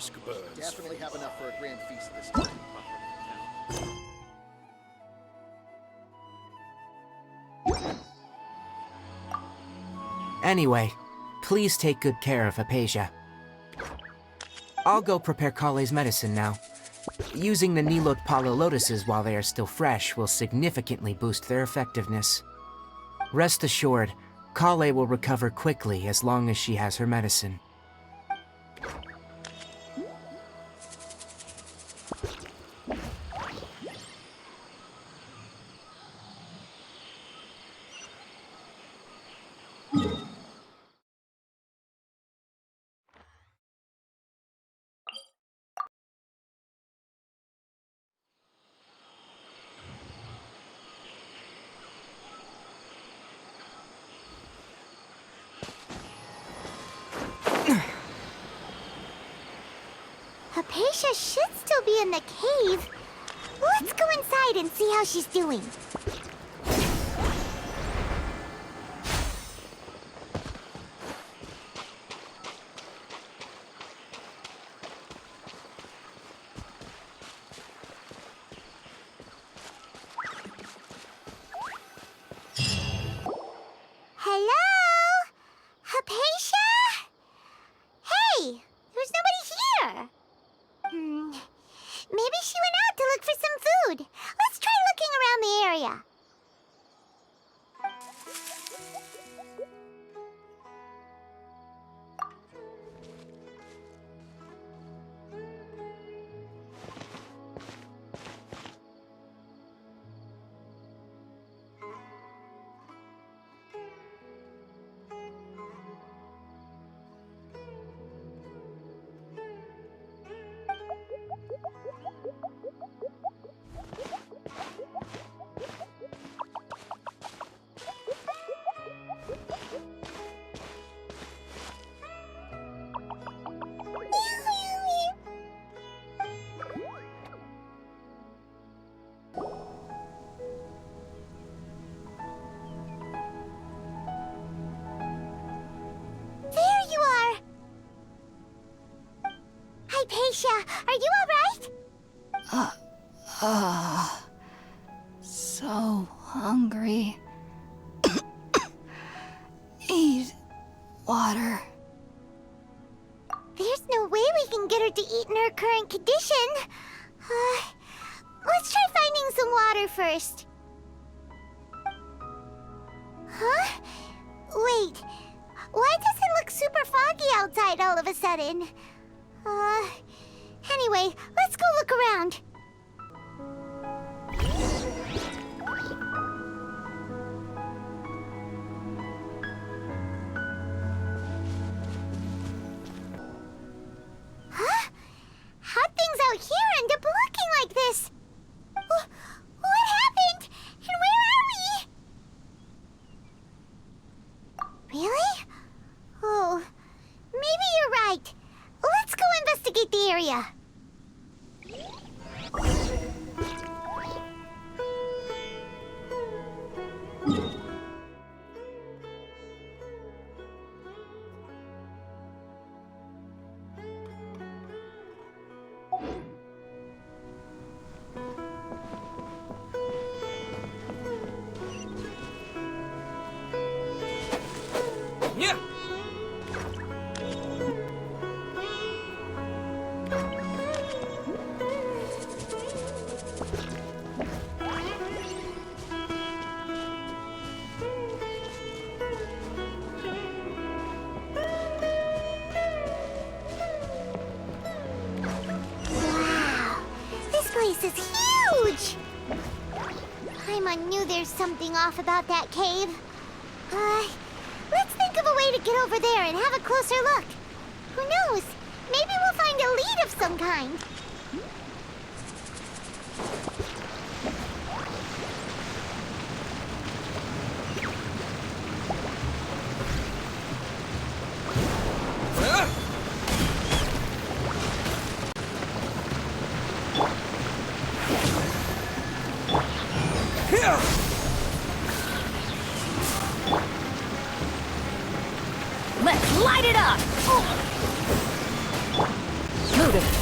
musk birds. Definitely have enough for a grand feast this time. Anyway, please take good care of Hypatia. I'll go prepare Kale's medicine now. Using the Nilot Palo lotuses while they are still fresh will significantly boost their effectiveness. Rest assured, Kale will recover quickly as long as she has her medicine. Hypatia should still be in the cave. Let's go inside and see how she's doing. Hello? Hypatia? Hey, there's nobody here. Maybe she went out to look for some food. Let's try looking around the area. Hypatia, are you alright? So hungry. Need water. There's no way we can get her to eat in her current condition. Let's try finding some water first. Huh? Wait, why does it look super foggy outside all of a sudden? Anyway, let's go look around. Huh? How'd things out here end up looking like this? What happened? And where are we? Really? Oh, maybe you're right. Let's go investigate the area. Yeah. This is huge! Paimon knew there's something off about that cave. Let's think of a way to get over there and have a closer look. Who knows? Maybe we'll find a lead of some kind. Let's light it up! motive.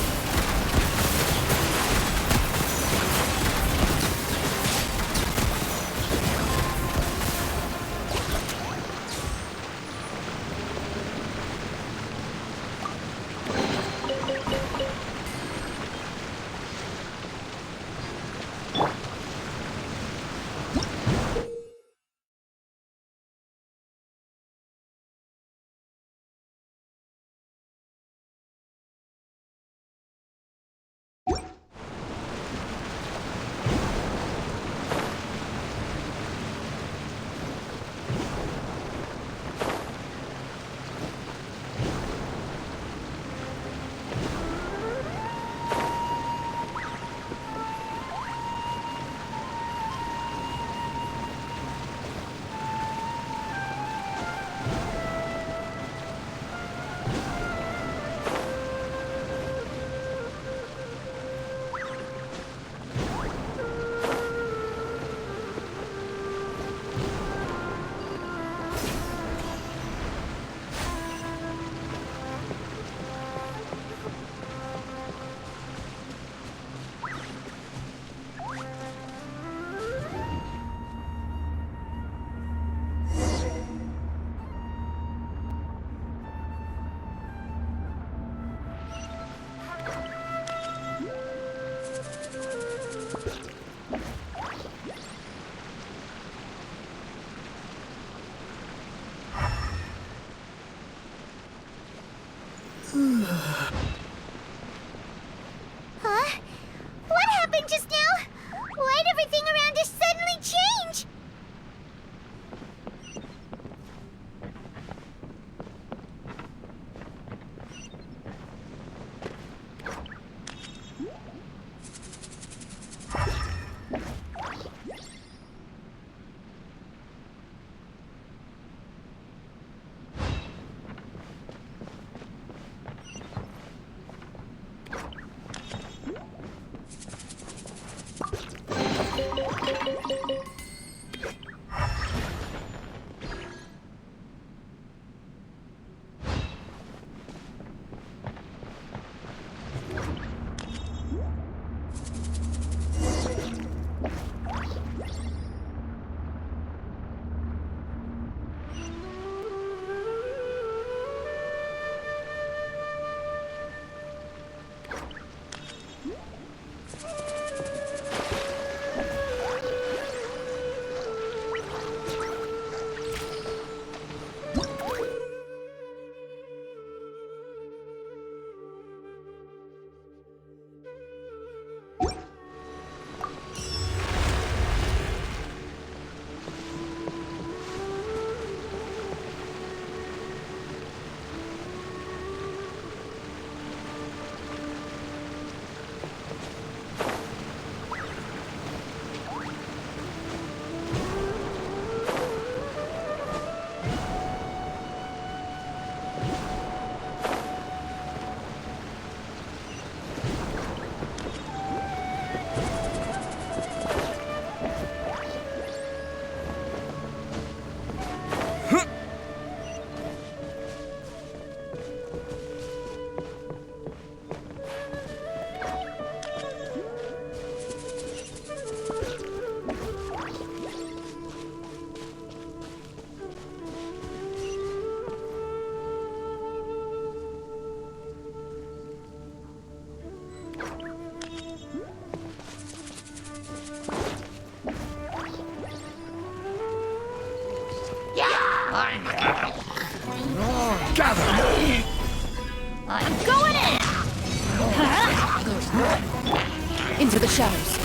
Huh? What happened just now? Why'd everything around us suddenly change? Gather! I'm going in! Into the shadows.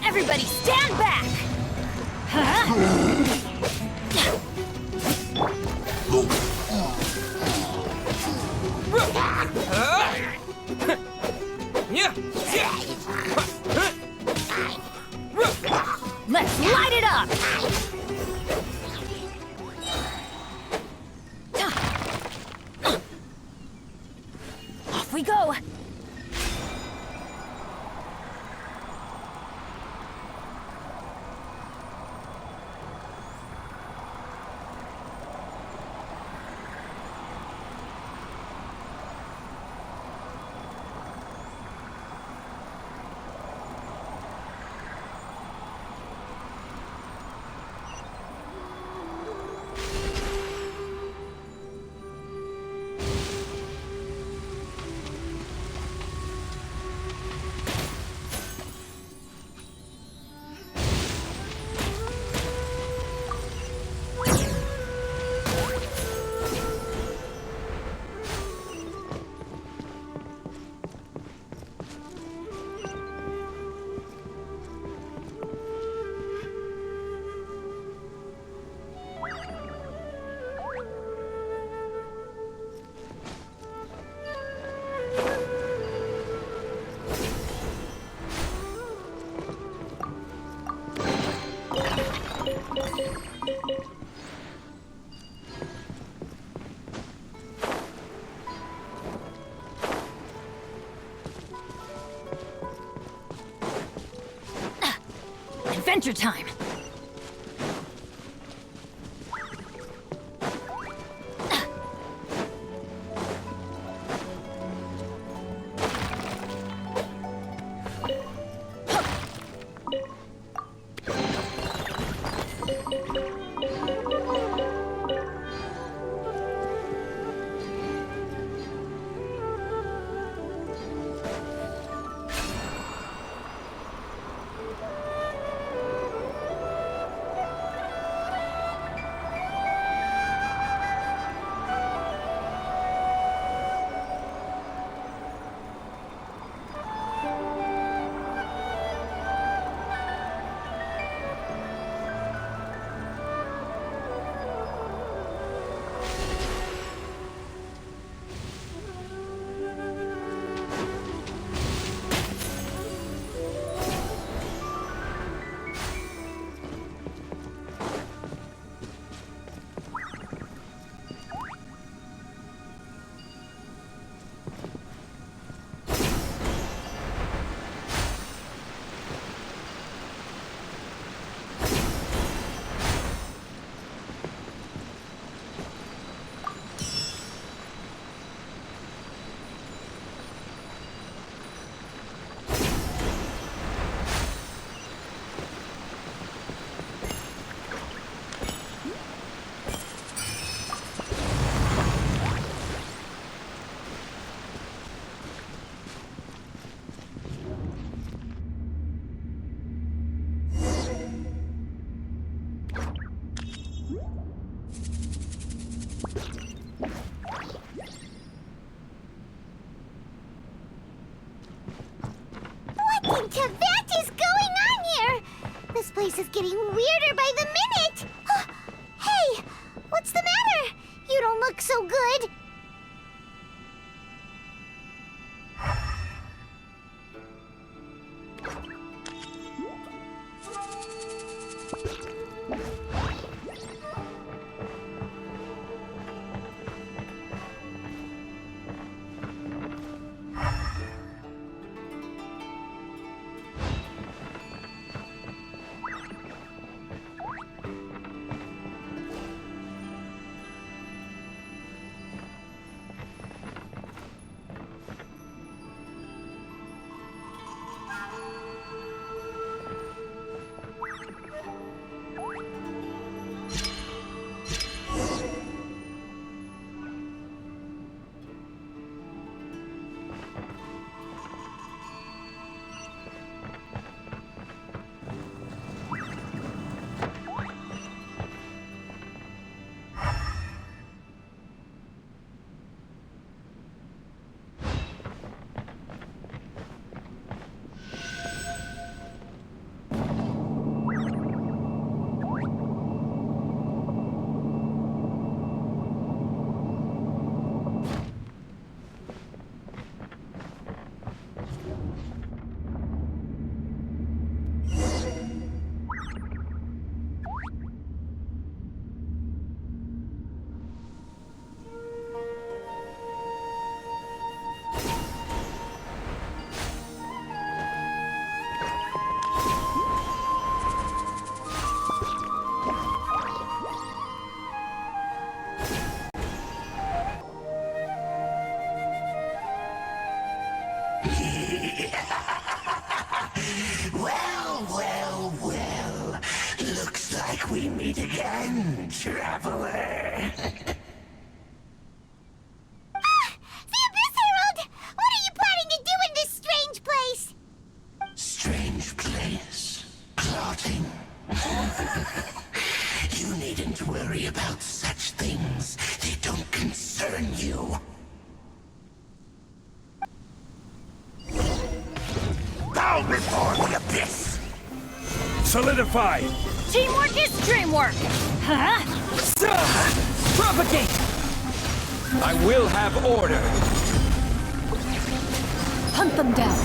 Everybody stand back! Let's light it up! Off we go! adventure time! What into that is going on here? This place is getting weirder by the minute. Hey, what's the matter? You don't look so good. Well. Looks like we meet again, traveler. The Abyss Herald! What are you planning to do in this strange place? Strange place. Plotting. You needn't worry about such things. They don't concern you. Bow before the Abyss! Solidify! Teamwork is dreamwork! Huh? Propagate! I will have order! Hunt them down!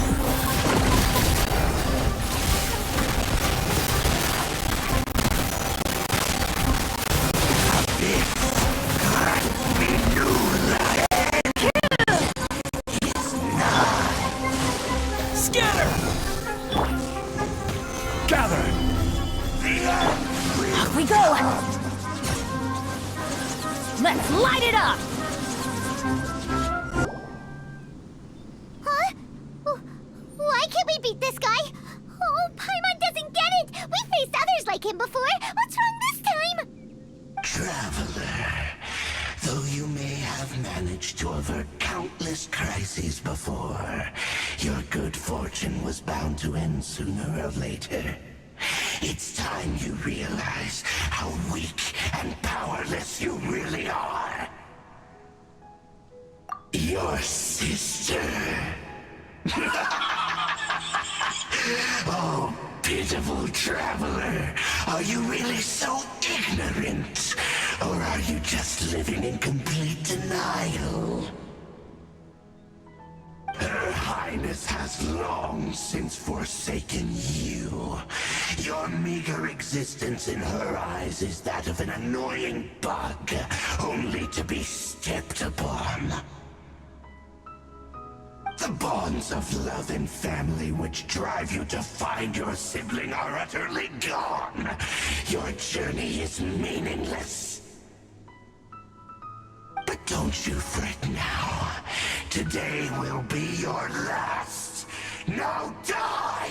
Scatter! Gather! managed to avert countless crises before. Your good fortune was bound to end sooner or later. It's time you realize how weak and powerless you really are. Your sister. Oh, pitiful traveler. Are you really so ignorant? Or are you just living in complete denial? Her Highness has long since forsaken you. Your meager existence in her eyes is that of an annoying bug, only to be stepped upon. The bonds of love and family which drive you to find your sibling are utterly gone. Your journey is meaningless. But don't you fret now. Today will be your last. Now die!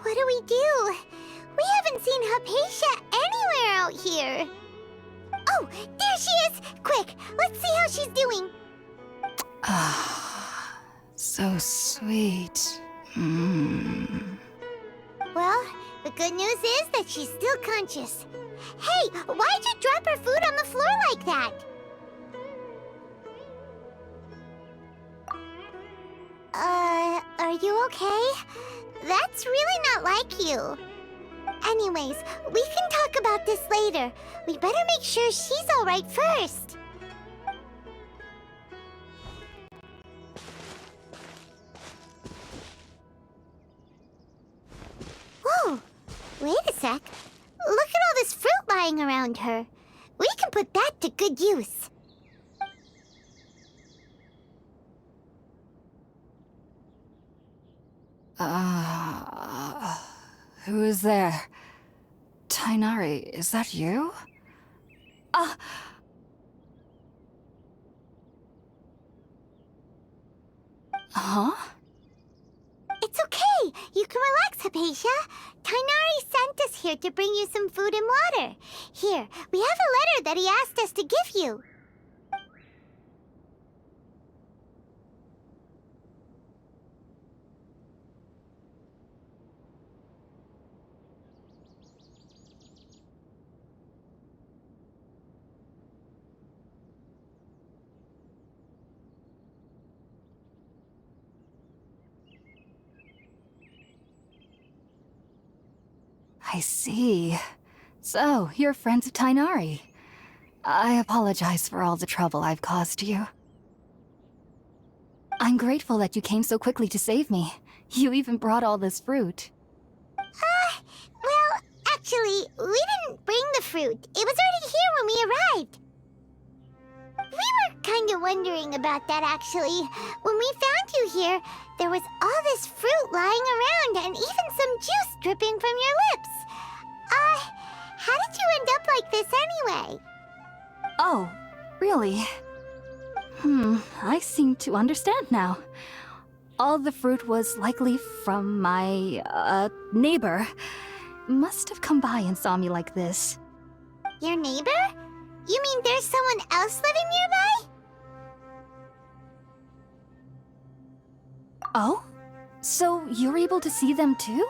What do we do? We haven't seen Hypatia anywhere out here. Oh, there she is! Quick, let's see how she's doing. Ah, so sweet. Well, the good news is that she's still conscious. Hey, why'd you drop her food on the floor like that? Are you okay? That's really not like you. Anyways, we can talk about this later. We better make sure she's alright first. Whoa! Wait a sec. Look at all this fruit lying around her. We can put that to good use. Who is there? Tighnari, is that you? Huh? It's okay. You can relax, Hypatia. Tighnari sent us here to bring you some food and water. Here, we have a letter that he asked us to give you. I see. So, you're friends of Tighnari. I apologize for all the trouble I've caused you. I'm grateful that you came so quickly to save me. You even brought all this fruit. Well, actually, we didn't bring the fruit. It was already here when we arrived. We were kind of wondering about that, actually. When we found you here, there was all this fruit lying around and even some juice dripping from your lips. How did you end up like this anyway? Oh, really? I seem to understand now. All the fruit was likely from my, neighbor. Must have come by and saw me like this. Your neighbor? You mean there's someone else living nearby? Oh? So you're able to see them too?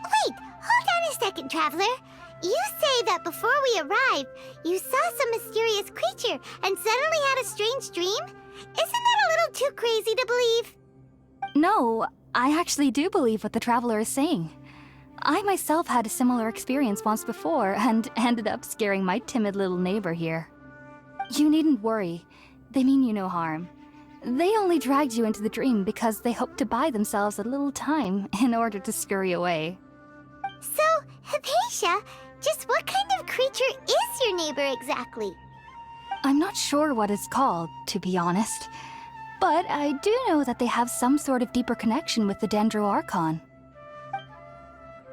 Wait, hold on a second, Traveler. You say that before we arrived, you saw some mysterious creature and suddenly had a strange dream? Isn't that a little too crazy to believe? No, I actually do believe what the Traveler is saying. I myself had a similar experience once before and ended up scaring my timid little neighbor here. You needn't worry. They mean you no harm. They only dragged you into the dream because they hoped to buy themselves a little time in order to scurry away. So, Hypatia, just what kind of creature is your neighbor exactly? I'm not sure what it's called, to be honest. But I do know that they have some sort of deeper connection with the Dendro Archon.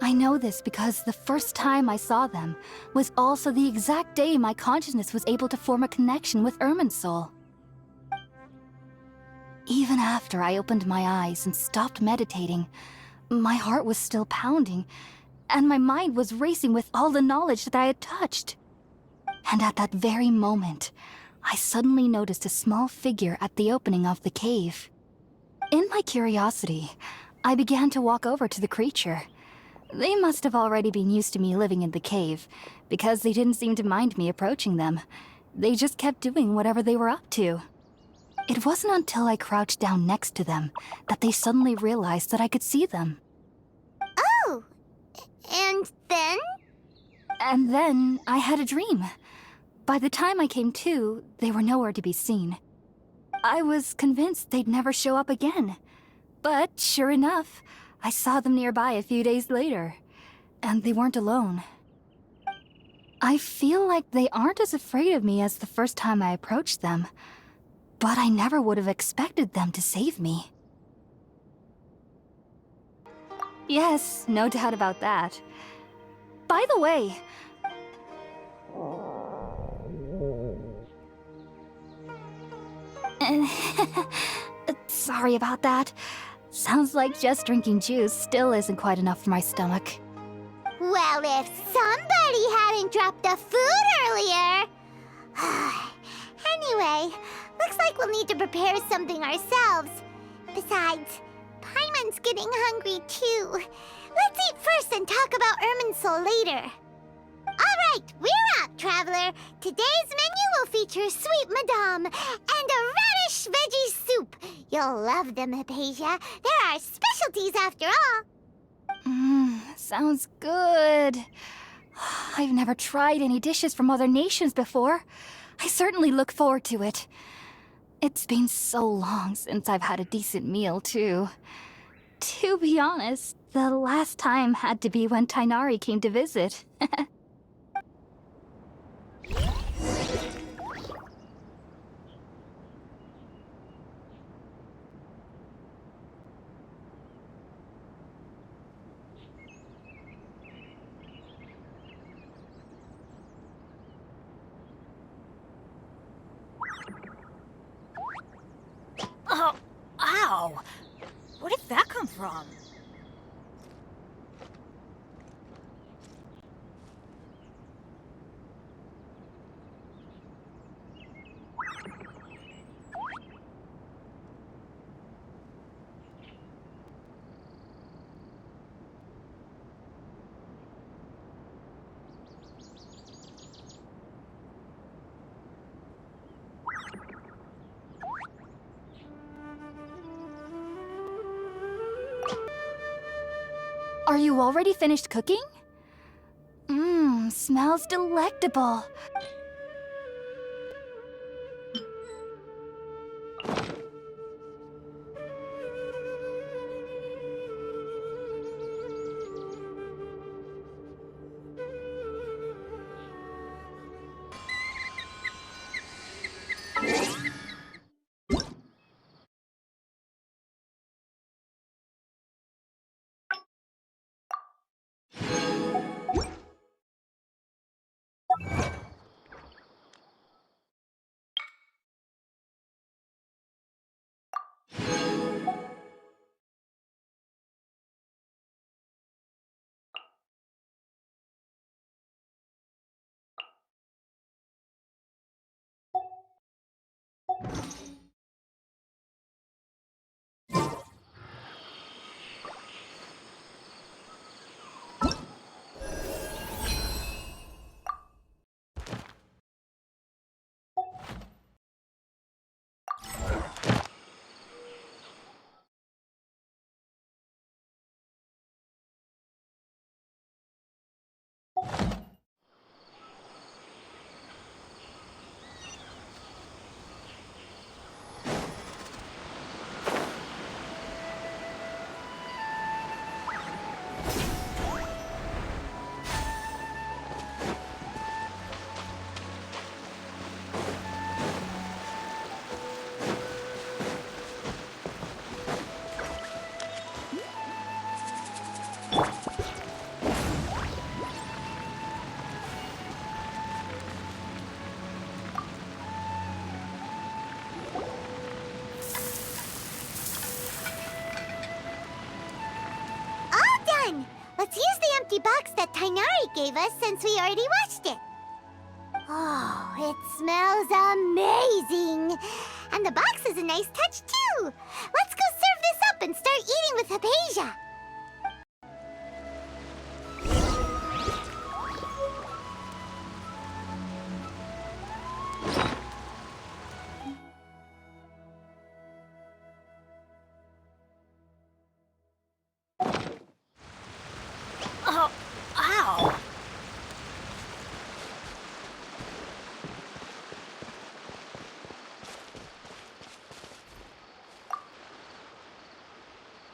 I know this because the first time I saw them was also the exact day my consciousness was able to form a connection with Irminsul. Even after I opened my eyes and stopped meditating, my heart was still pounding, and my mind was racing with all the knowledge that I had touched. And at that very moment, I suddenly noticed a small figure at the opening of the cave. In my curiosity, I began to walk over to the creature. They must have already been used to me living in the cave, because they didn't seem to mind me approaching them. They just kept doing whatever they were up to. It wasn't until I crouched down next to them that they suddenly realized that I could see them. Oh! And then? And then I had a dream. By the time I came to, they were nowhere to be seen. I was convinced they'd never show up again. But sure enough, I saw them nearby a few days later. And they weren't alone. I feel like they aren't as afraid of me as the first time I approached them. But I never would have expected them to save me. Yes, no doubt about that. By the way... Sorry about that. Sounds like just drinking juice still isn't quite enough for my stomach. Well, if somebody hadn't dropped the food earlier... Anyway, looks like we'll need to prepare something ourselves. Besides, Paimon's getting hungry too. Let's eat first and talk about Irminsul later. Alright, we're out, traveler. Today's menu will feature sweet madame and a radish veggie soup. You'll love them, Hypatia. They're our specialties after all. Sounds good. I've never tried any dishes from other nations before. I certainly look forward to it. It's been so long since I've had a decent meal, too. To be honest, the last time had to be when Tighnari came to visit. Oh, ow! Where did that come from? Are you already finished cooking? Smells delectable. on! Let's use the empty box that Tirai gave us since we already watched it. Oh, it smells amazing! And the box is a nice touch too! Let's go serve this up and start eating with Hypatia! Oh, ow!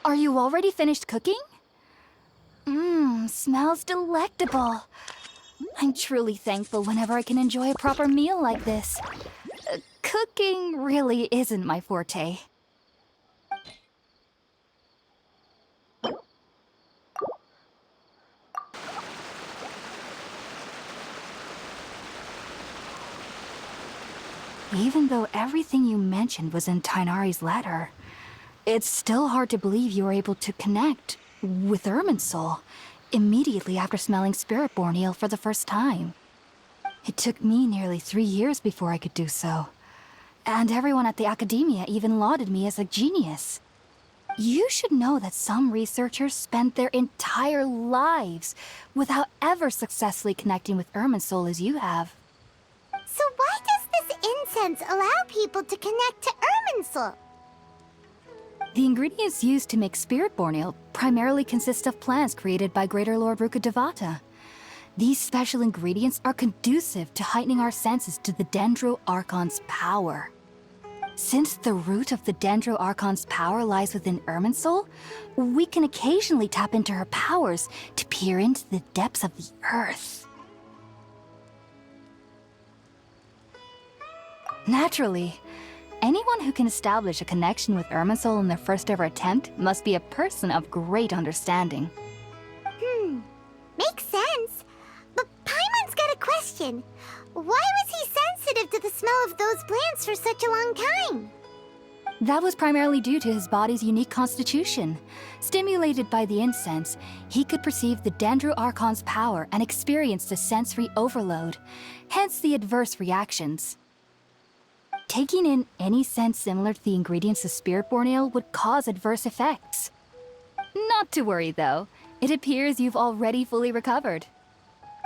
Are you already finished cooking? Mmm, smells delectable. I'm truly thankful whenever I can enjoy a proper meal like this. Cooking really isn't my forte. Even though everything you mentioned was in Tinari's letter, it's still hard to believe you were able to connect with Irminsul immediately after smelling Spiritborn eel for the first time. It took me nearly 3 years before I could do so. And everyone at the Academia even lauded me as a genius. You should know that some researchers spent their entire lives without ever successfully connecting with Irminsul as you have. So why does this incense allow people to connect to Irminsul? The ingredients used to make Spiritborn ale primarily consist of plants created by Greater Lord Rukkhadevata. These special ingredients are conducive to heightening our senses to the Dendro Archon's power. Since the root of the Dendro Archon's power lies within Irminsul, we can occasionally tap into her powers to peer into the depths of the earth. Naturally, anyone who can establish a connection with Irminsul in their first ever attempt must be a person of great understanding. Makes sense. But Paimon's got a question. Why was he sensitive to the smell of those plants for such a long time? That was primarily due to his body's unique constitution. Stimulated by the incense, he could perceive the Dendro Archon's power and experienced a sensory overload, hence the adverse reactions. Taking in any scent similar to the ingredients of Spiritborn ale would cause adverse effects. Not to worry, though. It appears you've already fully recovered.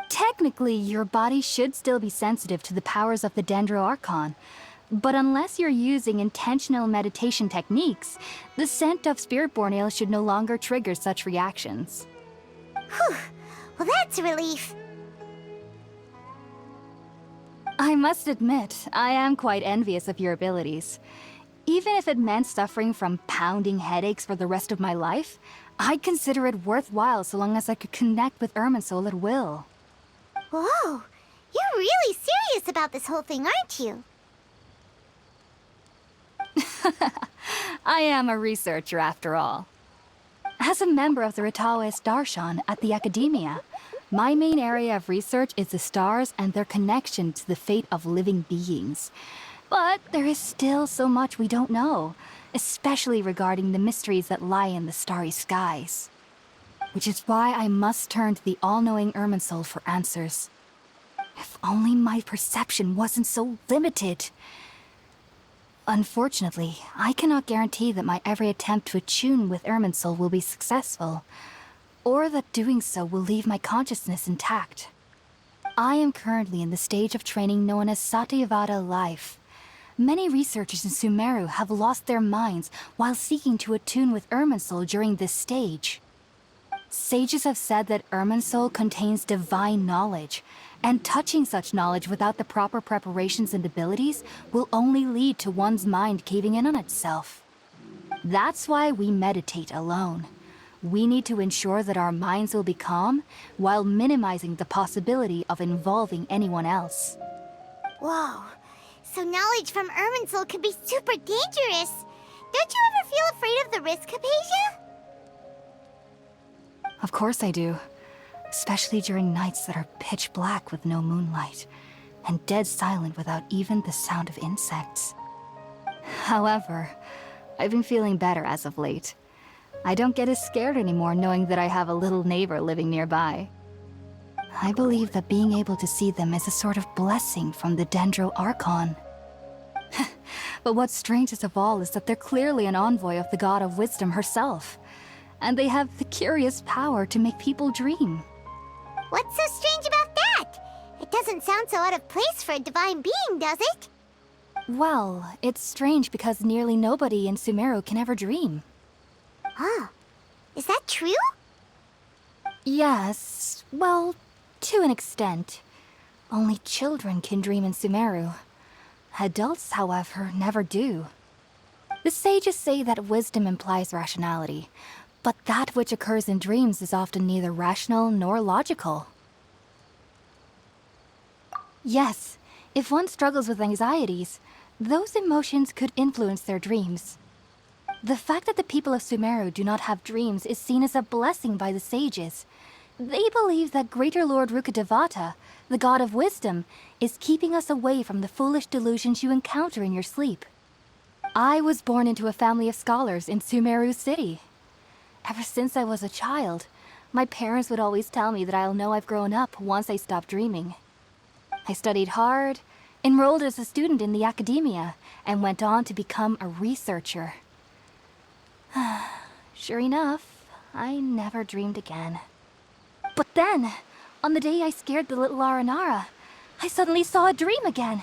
Technically, your body should still be sensitive to the powers of the Dendro Archon, but unless you're using intentional meditation techniques, the scent of Spiritborn ale should no longer trigger such reactions. Whew. Well, that's a relief. I must admit, I am quite envious of your abilities. Even if it meant suffering from pounding headaches for the rest of my life, I'd consider it worthwhile so long as I could connect with Irminsul at will. Whoa, you're really serious about this whole thing, aren't you? I am a researcher after all. As a member of the Ritaoist Darshan at the Academia, my main area of research is the stars and their connection to the fate of living beings. But there is still so much we don't know, especially regarding the mysteries that lie in the starry skies. Which is why I must turn to the all-knowing Irminsul for answers. If only my perception wasn't so limited. Unfortunately, I cannot guarantee that my every attempt to attune with Irminsul will be successful, or that doing so will leave my consciousness intact. I am currently in the stage of training known as Satyavada life. Many researchers in Sumeru have lost their minds while seeking to attune with Irminsul during this stage. Sages have said that Irminsul contains divine knowledge, and touching such knowledge without the proper preparations and abilities will only lead to one's mind caving in on itself. That's why we meditate alone. We need to ensure that our minds will be calm while minimizing the possibility of involving anyone else. Whoa, so knowledge from Irminsul could be super dangerous. Don't you ever feel afraid of the risk, Hypatia? Of course I do. Especially during nights that are pitch black with no moonlight, and dead silent without even the sound of insects. However, I've been feeling better as of late. I don't get as scared anymore knowing that I have a little neighbor living nearby. I believe that being able to see them is a sort of blessing from the Dendro Archon. But what's strangest of all is that they're clearly an envoy of the God of Wisdom herself. And they have the curious power to make people dream. What's so strange about that? It doesn't sound so out of place for a divine being, does it? Well, it's strange because nearly nobody in Sumeru can ever dream. Oh, is that true? Yes, well, to an extent. Only children can dream in Sumeru. Adults, however, never do. The sages say that wisdom implies rationality, but that which occurs in dreams is often neither rational nor logical. Yes, if one struggles with anxieties, those emotions could influence their dreams. The fact that the people of Sumeru do not have dreams is seen as a blessing by the sages. They believe that Greater Lord Rukkhadevata, the god of wisdom, is keeping us away from the foolish delusions you encounter in your sleep. I was born into a family of scholars in Sumeru City. Ever since I was a child, my parents would always tell me that I'll know I've grown up once I stop dreaming. I studied hard, enrolled as a student in the academia, and went on to become a researcher. Sure enough, I never dreamed again. But then, on the day I scared the little Aranara, I suddenly saw a dream again.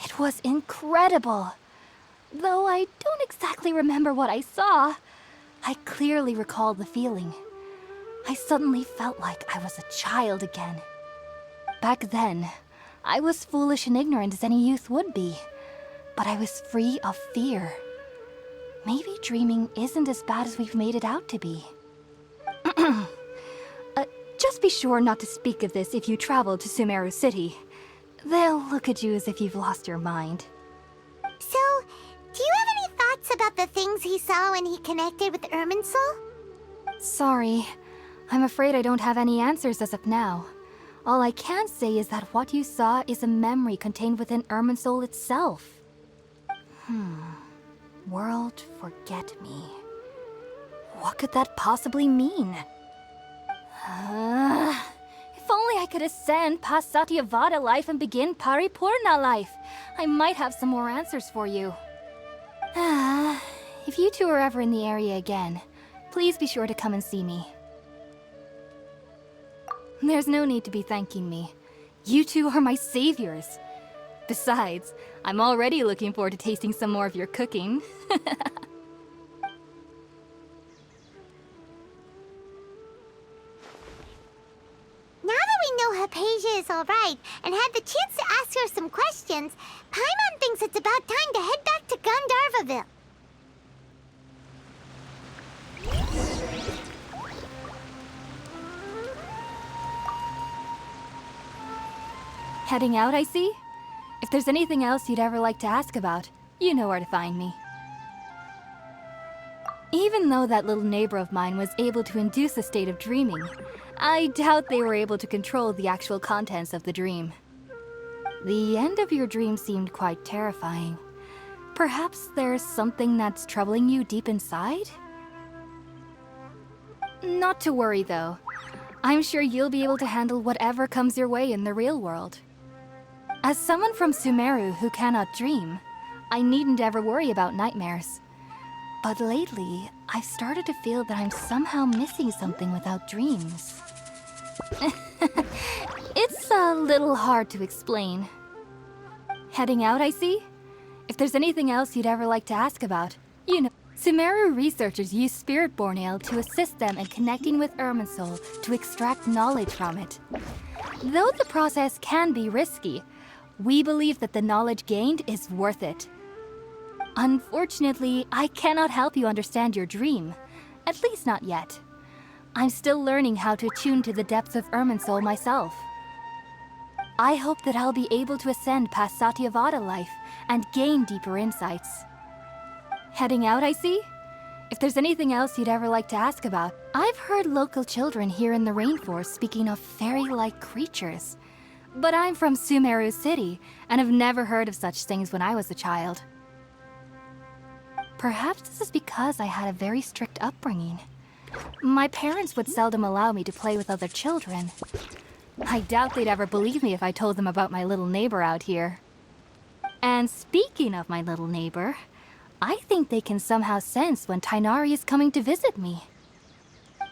It was incredible. Though I don't exactly remember what I saw, I clearly recall the feeling. I suddenly felt like I was a child again. Back then, I was foolish and ignorant as any youth would be, but I was free of fear. Maybe dreaming isn't as bad as we've made it out to be. Just be sure not to speak of this if you travel to Sumeru City. They'll look at you as if you've lost your mind. So, do you have any thoughts about the things he saw when he connected with Irminsul? Sorry, I'm afraid I don't have any answers as of now. All I can say is that what you saw is a memory contained within Irminsul itself. World forget me. What could that possibly mean? If only I could ascend past Satyavada life and begin Paripurna life. I might have some more answers for you. If you two are ever in the area again, please be sure to come and see me. There's no need to be thanking me. You two are my saviors. Besides, I'm already looking forward to tasting some more of your cooking. Now that we know Hypatia is alright and had the chance to ask her some questions, Paimon thinks it's about time to head back to Gandharvaville. Heading out, I see? If there's anything else you'd ever like to ask about, you know where to find me. Even though that little neighbor of mine was able to induce a state of dreaming, I doubt they were able to control the actual contents of the dream. The end of your dream seemed quite terrifying. Perhaps there's something that's troubling you deep inside? Not to worry, though. I'm sure you'll be able to handle whatever comes your way in the real world. As someone from Sumeru who cannot dream, I needn't ever worry about nightmares. But lately, I've started to feel that I'm somehow missing something without dreams. It's a little hard to explain. Heading out, I see? If there's anything else you'd ever like to ask about, you know. Sumeru researchers use Spirit-born ale to assist them in connecting with Irminsul to extract knowledge from it. Though the process can be risky, we believe that the knowledge gained is worth it. Unfortunately, I cannot help you understand your dream. At least not yet. I'm still learning how to attune to the depths of Irminsul myself. I hope that I'll be able to ascend past Satyavada life and gain deeper insights. Heading out, I see? If there's anything else you'd ever like to ask about, I've heard local children here in the rainforest speaking of fairy-like creatures. But I'm from Sumeru City, and have never heard of such things when I was a child. Perhaps this is because I had a very strict upbringing. My parents would seldom allow me to play with other children. I doubt they'd ever believe me if I told them about my little neighbor out here. And speaking of my little neighbor, I think they can somehow sense when Tighnari is coming to visit me.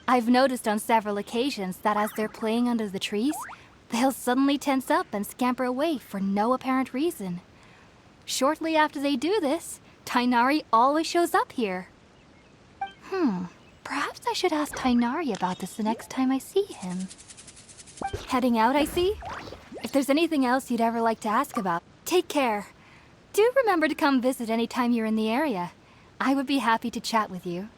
I've noticed on several occasions that as they're playing under the trees, they'll suddenly tense up and scamper away for no apparent reason. Shortly after they do this, Tighnari always shows up here. Perhaps I should ask Tighnari about this the next time I see him. Heading out, I see? If there's anything else you'd ever like to ask about, take care. Do remember to come visit anytime you're in the area. I would be happy to chat with you.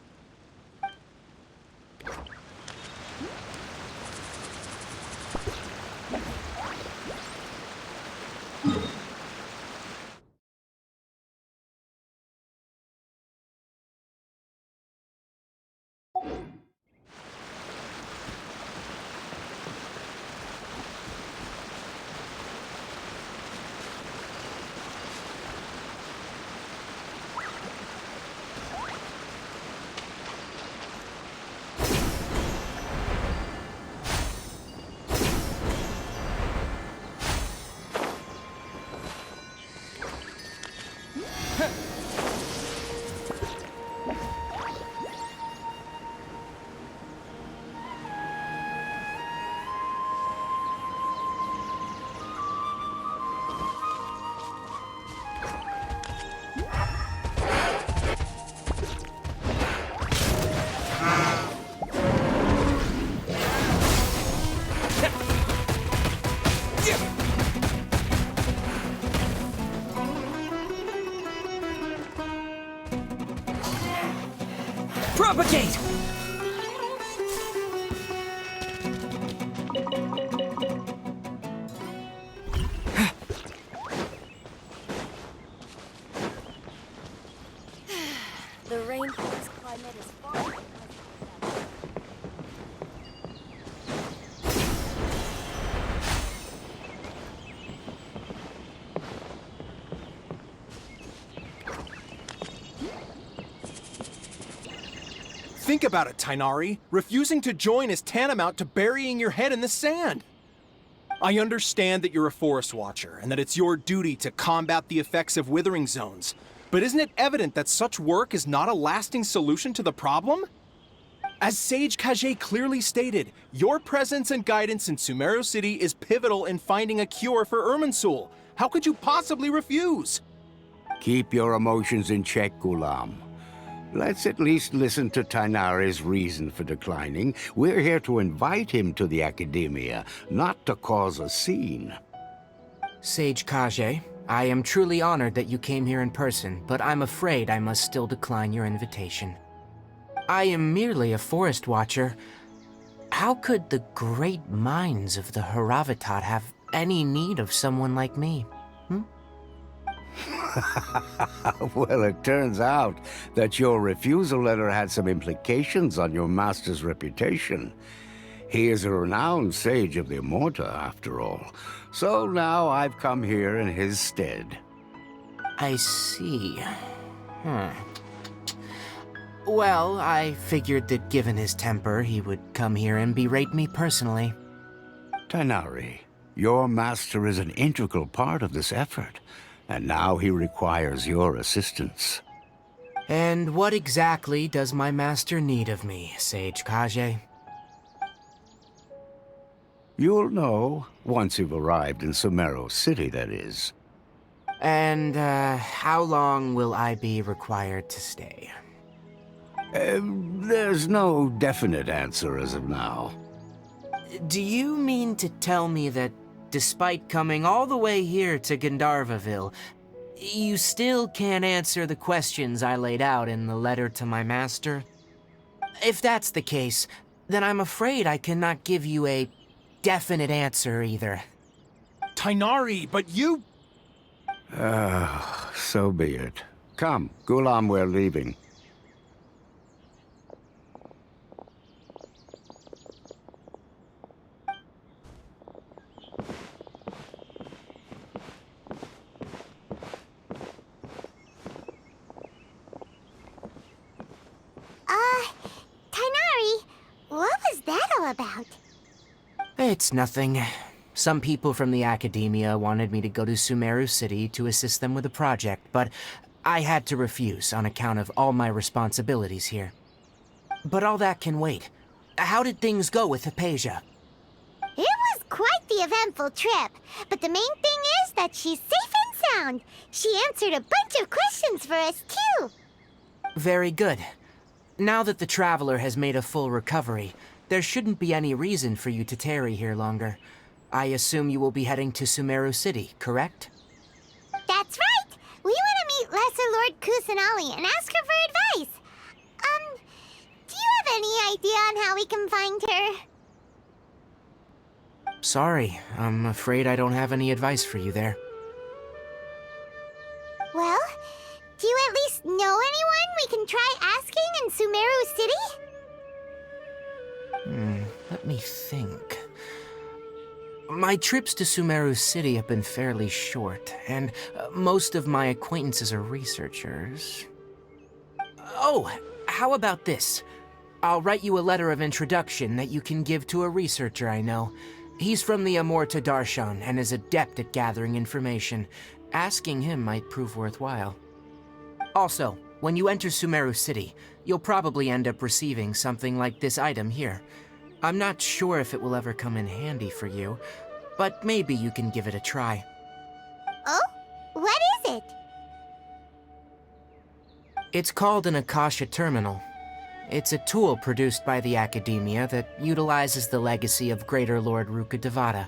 Propagate! The rainforest climate is far. Think about it, Tighnari. Refusing to join is tantamount to burying your head in the sand. I understand that you're a forest watcher and that it's your duty to combat the effects of withering zones. But isn't it evident that such work is not a lasting solution to the problem? As Sage Kage clearly stated, your presence and guidance in Sumeru City is pivotal in finding a cure for Irminsul. How could you possibly refuse? Keep your emotions in check, Kelam. Let's at least listen to Tighnari's reason for declining. We're here to invite him to the Academia, not to cause a scene. Sage Kage, I am truly honored that you came here in person, but I'm afraid I must still decline your invitation. I am merely a forest watcher. How could the great minds of the Haravatat have any need of someone like me? Well, it turns out that your refusal letter had some implications on your master's reputation. He is a renowned sage of the Immorta, after all. So now I've come here in his stead. I see. Well, I figured that given his temper, he would come here and berate me personally. Tighnari, your master is an integral part of this effort. And now he requires your assistance. And what exactly does my master need of me, Sage Kage? You'll know, once you've arrived in Sumeru City, that is. And, how long will I be required to stay? There's no definite answer as of now. Do you mean to tell me that despite coming all the way here to Gandharvaville, you still can't answer the questions I laid out in the letter to my master? If that's the case, then I'm afraid I cannot give you a definite answer either. Tighnari, but you... So be it. Come, Kelam, we're leaving. all about? It's nothing. Some people from the academia wanted me to go to Sumeru City to assist them with a project, but I had to refuse on account of all my responsibilities here. But all that can wait. How did things go with Hypatia? It was quite the eventful trip, but the main thing is that she's safe and sound. She answered a bunch of questions for us, too. Very good. Now that the Traveler has made a full recovery, there shouldn't be any reason for you to tarry here longer. I assume you will be heading to Sumeru City, correct? That's right! We want to meet Lesser Lord Kusanali and ask her for advice. Do you have any idea on how we can find her? Sorry, I'm afraid I don't have any advice for you there. Well, do you at least know anyone we can try asking in Sumeru City? Let me think. My trips to Sumeru City have been fairly short, and most of my acquaintances are researchers. Oh, how about this? I'll write you a letter of introduction that you can give to a researcher I know. He's from the Amorta Darshan and is adept at gathering information. Asking him might prove worthwhile. Also, when you enter Sumeru City, you'll probably end up receiving something like this item here. I'm not sure if it will ever come in handy for you, but maybe you can give it a try. Oh? What is it? It's called an Akasha Terminal. It's a tool produced by the Academia that utilizes the legacy of Greater Lord Rukkhadevata.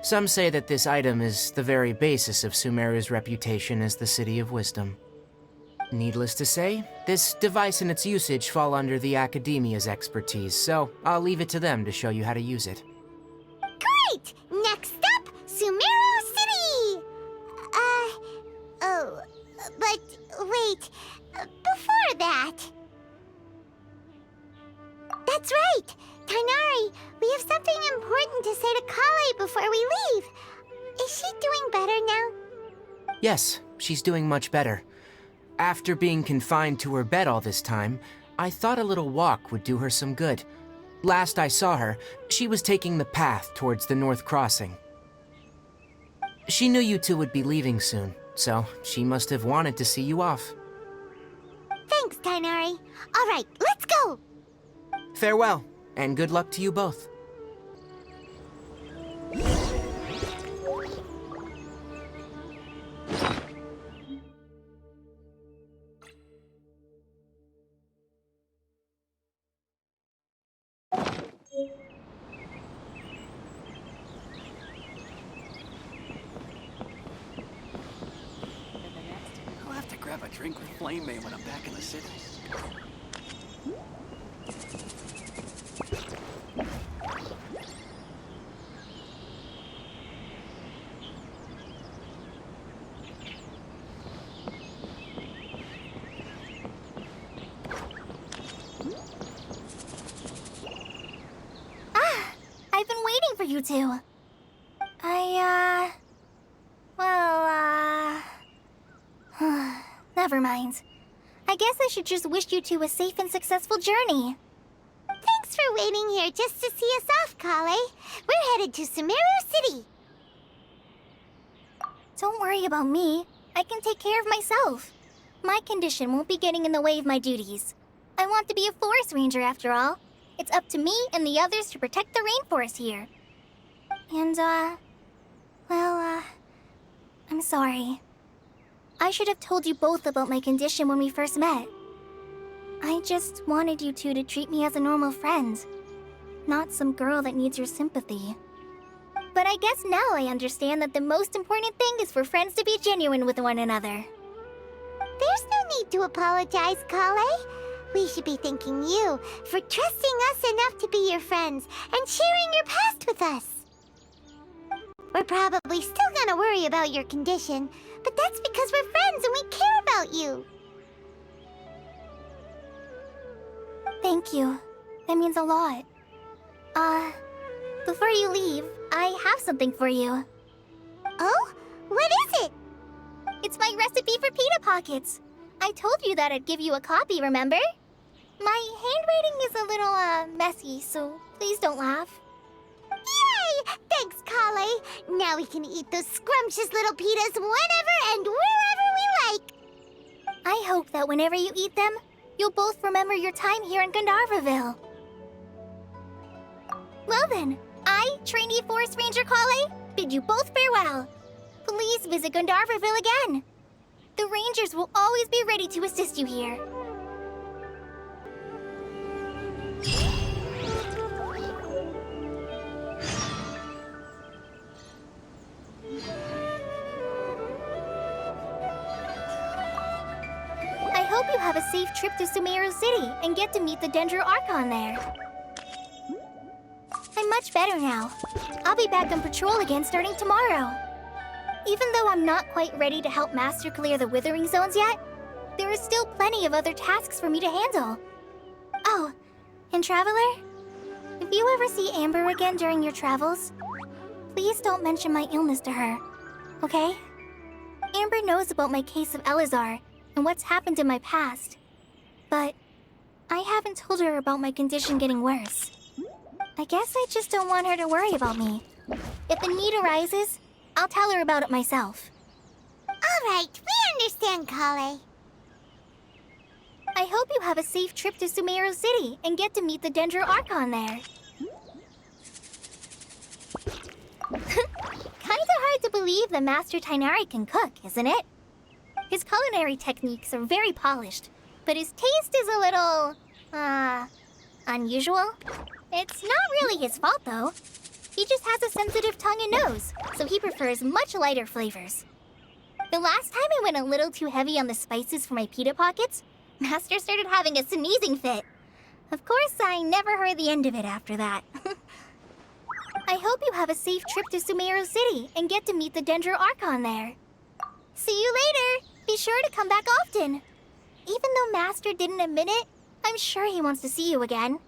Some say that this item is the very basis of Sumeru's reputation as the City of Wisdom. Needless to say, this device and its usage fall under the Academia's expertise, so I'll leave it to them to show you how to use it. Great! Next up, Sumeru City! But wait, before that... That's right! Tainari, we have something important to say to Kale before we leave. Is she doing better now? Yes, she's doing much better. After being confined to her bed all this time, I thought a little walk would do her some good. Last I saw her, she was taking the path towards the North Crossing. She knew you two would be leaving soon, so she must have wanted to see you off. Thanks, Tainari. All right, let's go! Farewell, and good luck to you both. I'll have to grab a drink with Flame May when I'm back in the city. I've been waiting for you two. Never mind. I guess I should just wish you two a safe and successful journey. Thanks for waiting here just to see us off, Kale. We're headed to Sumeru City. Don't worry about me. I can take care of myself. My condition won't be getting in the way of my duties. I want to be a forest ranger after all. It's up to me and the others to protect the rainforest here. And, I'm sorry. I should have told you both about my condition when we first met. I just wanted you two to treat me as a normal friend, not some girl that needs your sympathy. But I guess now I understand that the most important thing is for friends to be genuine with one another. There's no need to apologize, Kale. We should be thanking you for trusting us enough to be your friends and sharing your past with us. We're probably still gonna worry about your condition, but that's because we're friends and we care about you. Thank you. That means a lot. Before you leave, I have something for you. Oh? What is it? It's my recipe for pita pockets. I told you that I'd give you a copy, remember? My handwriting is a little, messy, so please don't laugh. Yay! Thanks, Kale. Now we can eat those scrumptious little pitas whenever and wherever we like. I hope that whenever you eat them, you'll both remember your time here in Gandharvaville. Well then, I, Trainee Forest Ranger Kale, bid you both farewell. Please visit Gandharvaville again. The Rangers will always be ready to assist you here. I hope you have a safe trip to Sumeru City and get to meet the Dendro Archon there. I'm much better now. I'll be back on patrol again starting tomorrow. Even though I'm not quite ready to help Master clear the Withering Zones yet, there is still plenty of other tasks for me to handle. Oh, and Traveler, if you ever see Amber again during your travels, please don't mention my illness to her, okay? Amber knows about my case of Elazar and what's happened in my past, but I haven't told her about my condition getting worse. I guess I just don't want her to worry about me. If the need arises, I'll tell her about it myself. All right, we understand, Kale. I hope you have a safe trip to Sumeru City and get to meet the Dendro Archon there. Kinda hard to believe that Master Tirai can cook, isn't it? His culinary techniques are very polished, but his taste is a little, unusual. It's not really his fault, though. He just has a sensitive tongue and nose, so he prefers much lighter flavors. The last time I went a little too heavy on the spices for my pita pockets, Master started having a sneezing fit. Of course, I never heard the end of it after that. I hope you have a safe trip to Sumeru City and get to meet the Dendro Archon there. See you later! Be sure to come back often. Even though Master didn't admit it, I'm sure he wants to see you again.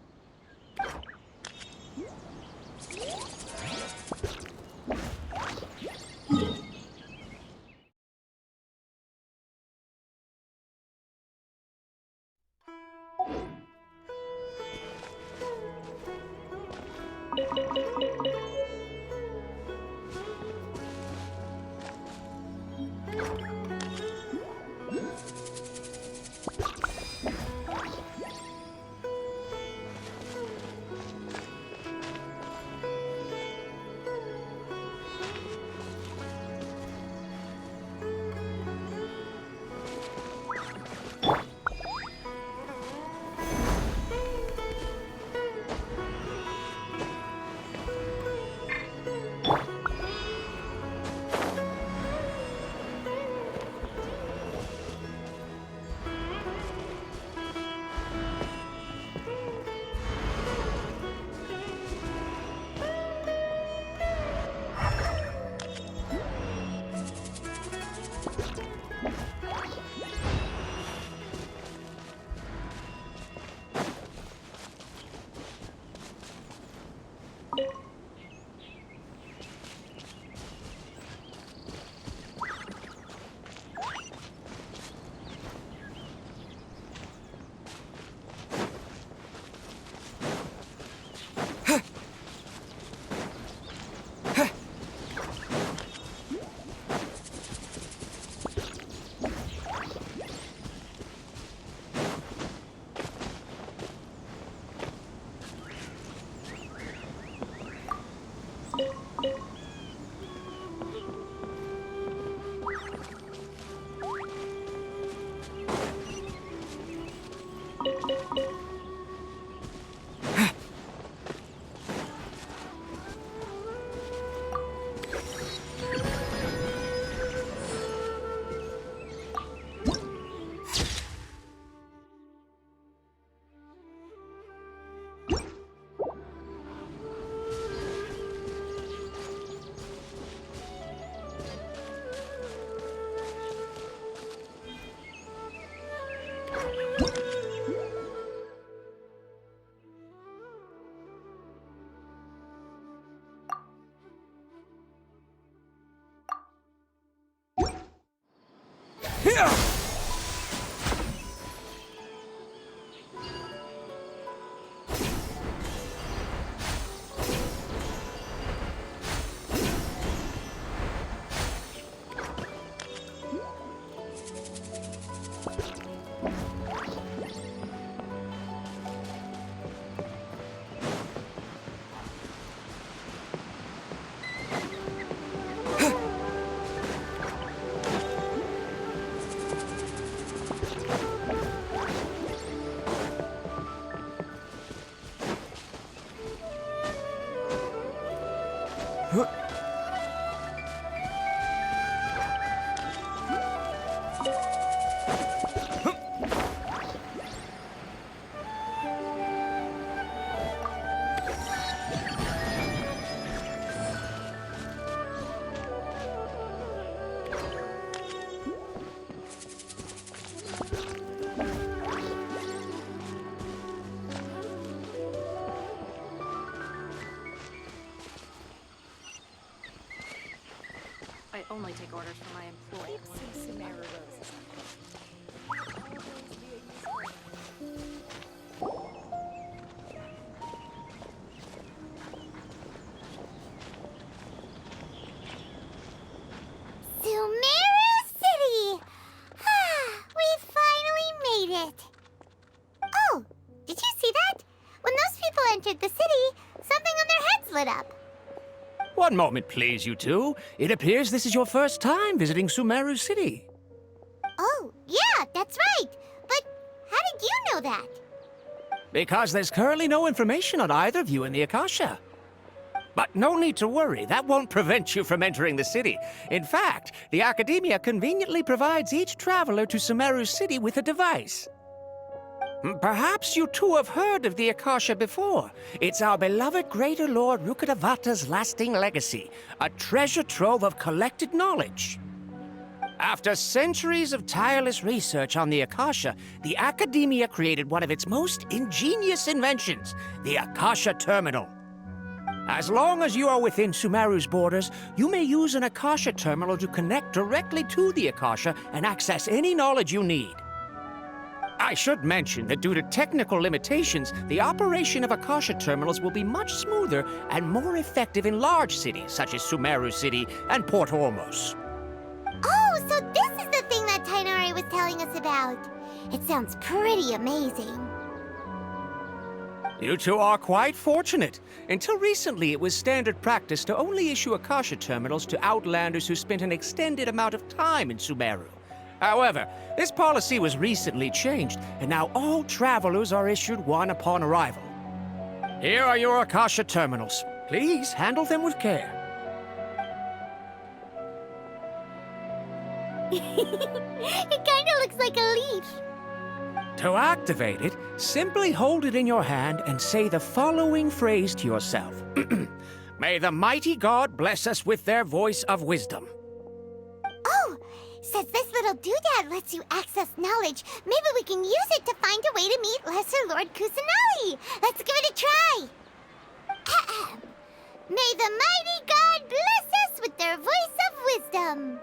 I only take orders from my employer. Sumeru City! We finally made it! Oh, did you see that? When those people entered the city, something on their heads lit up. One moment, please, you two. It appears this is your first time visiting Sumeru City. Oh, yeah, that's right. But how did you know that? Because there's currently no information on either of you in the Akasha. But no need to worry, that won't prevent you from entering the city. In fact, the Academia conveniently provides each traveler to Sumeru City with a device. Perhaps you two have heard of the Akasha before. It's our beloved Greater Lord Rukkhadevata's lasting legacy, a treasure trove of collected knowledge. After centuries of tireless research on the Akasha, the Academia created one of its most ingenious inventions, the Akasha Terminal. As long as you are within Sumeru's borders, you may use an Akasha terminal to connect directly to the Akasha and access any knowledge you need. I should mention that due to technical limitations, the operation of Akasha terminals will be much smoother and more effective in large cities such as Sumeru City and Port Ormos. Oh, so this is the thing that Tirai was telling us about. It sounds pretty amazing. You two are quite fortunate. Until recently, it was standard practice to only issue Akasha terminals to outlanders who spent an extended amount of time in Sumeru. However, this policy was recently changed, and now all travelers are issued one upon arrival. Here are your Akasha terminals. Please handle them with care. It kinda looks like a leaf. To activate it, simply hold it in your hand and say the following phrase to yourself. May the mighty God bless us with their voice of wisdom. Oh, since this little doodad lets you access knowledge, maybe we can use it to find a way to meet Lesser Lord Kusanali. Let's give it a try. Ahem. May the mighty God bless us with their voice of wisdom.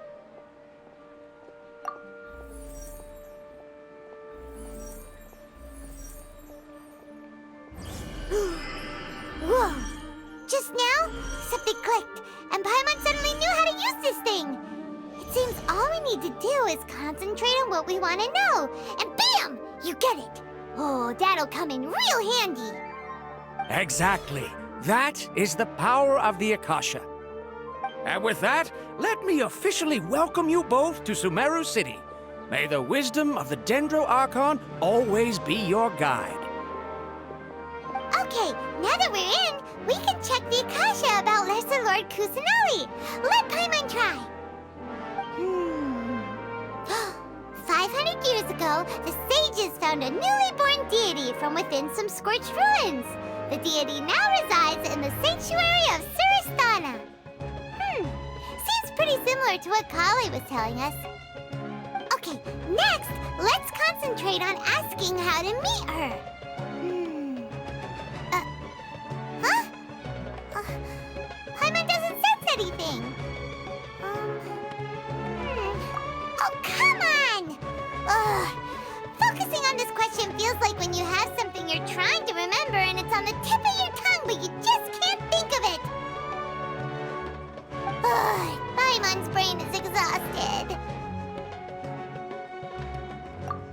Whoa! Just now, something clicked, and Paimon suddenly knew how to use this thing. It seems all we need to do is concentrate on what we want to know, and bam! You get it. Oh, that'll come in real handy. Exactly. That is the power of the Akasha. And with that, let me officially welcome you both to Sumeru City. May the wisdom of the Dendro Archon always be your guide. Okay, now that we're in, we can check the Akasha about Lesser Lord Kusanali. Let Paimon try. 500 years ago, the sages found a newly born deity from within some scorched ruins. The deity now resides in the sanctuary of Surasthana. Seems pretty similar to what Kali was telling us. Okay, next, let's concentrate on asking how to meet her. Paimon doesn't sense anything. Oh, come on! Ugh. Focusing on this question feels like when you have something you're trying to remember and it's on the tip of your tongue, but you just can't think of it. Ugh. Paimon's brain is exhausted.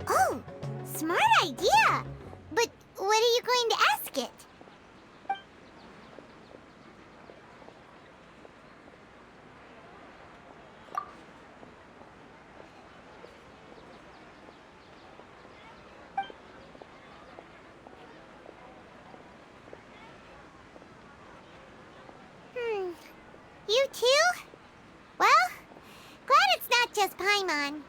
Oh, smart idea. But what are you going to ask it? Paimon.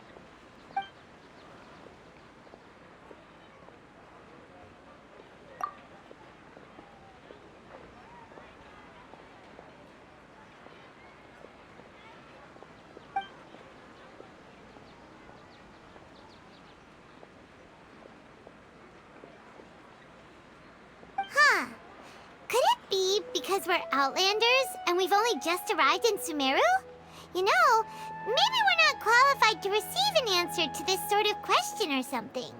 Huh. Could it be because we're Outlanders and we've only just arrived in Sumeru? You know, maybe we're not qualified to receive an answer to this sort of question or something.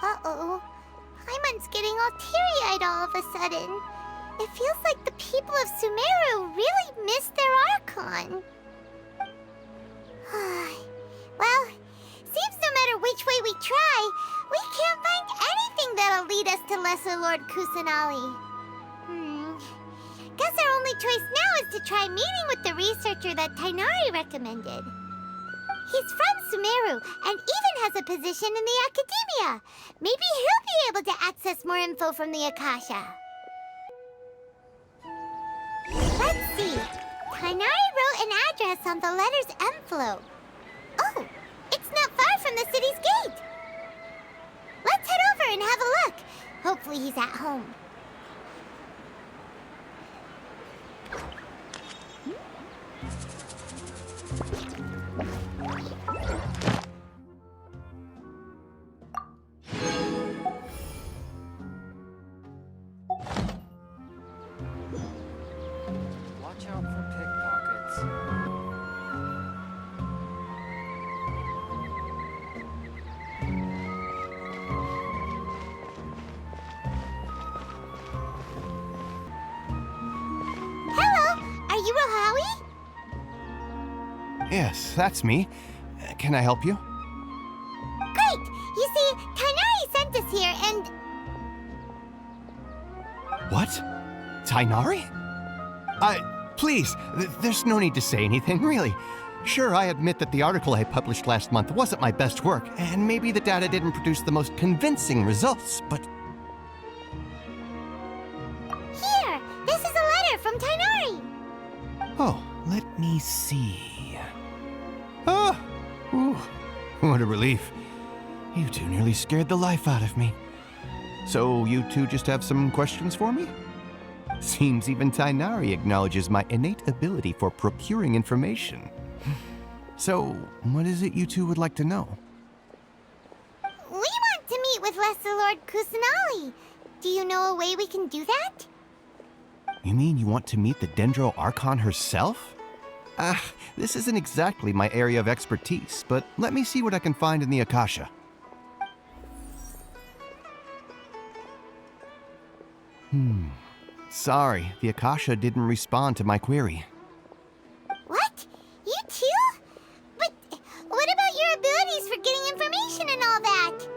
Uh-oh. Paimon's getting all teary-eyed all of a sudden. It feels like the people of Sumeru really miss their Archon. Well, seems no matter which way we try, we can't find anything that'll lead us to Lesser Lord Kusanali. Guess our only choice now is to try meeting with the researcher that Tighnari recommended. He's from Sumeru and even has a position in the Academia. Maybe he'll be able to access more info from the Akasha. Let's see. Tighnari wrote an address on the letter's envelope. Oh, it's not far from the city's gate. Let's head over and have a look. Hopefully he's at home. Watch out for pickpockets. Hello, are you Rohawi? Yes, that's me. Can I help you? Great! You see, Tighnari sent us here and... What? Tighnari? Please, there's no need to say anything, really. Sure, I admit that the article I published last month wasn't my best work, and maybe the data didn't produce the most convincing results, but... Here! This is a letter from Tighnari! Oh, let me see... Oh! Ooh, what a relief. You two nearly scared the life out of me. So, you two just have some questions for me? Seems even Tighnari acknowledges my innate ability for procuring information. So, what is it you two would like to know? We want to meet with Lesser Lord Kusanali. Do you know a way we can do that? You mean you want to meet the Dendro Archon herself? This isn't exactly my area of expertise, but let me see what I can find in the Akasha. Sorry, the Akasha didn't respond to my query. What? You too? But what about your abilities for getting information and all that?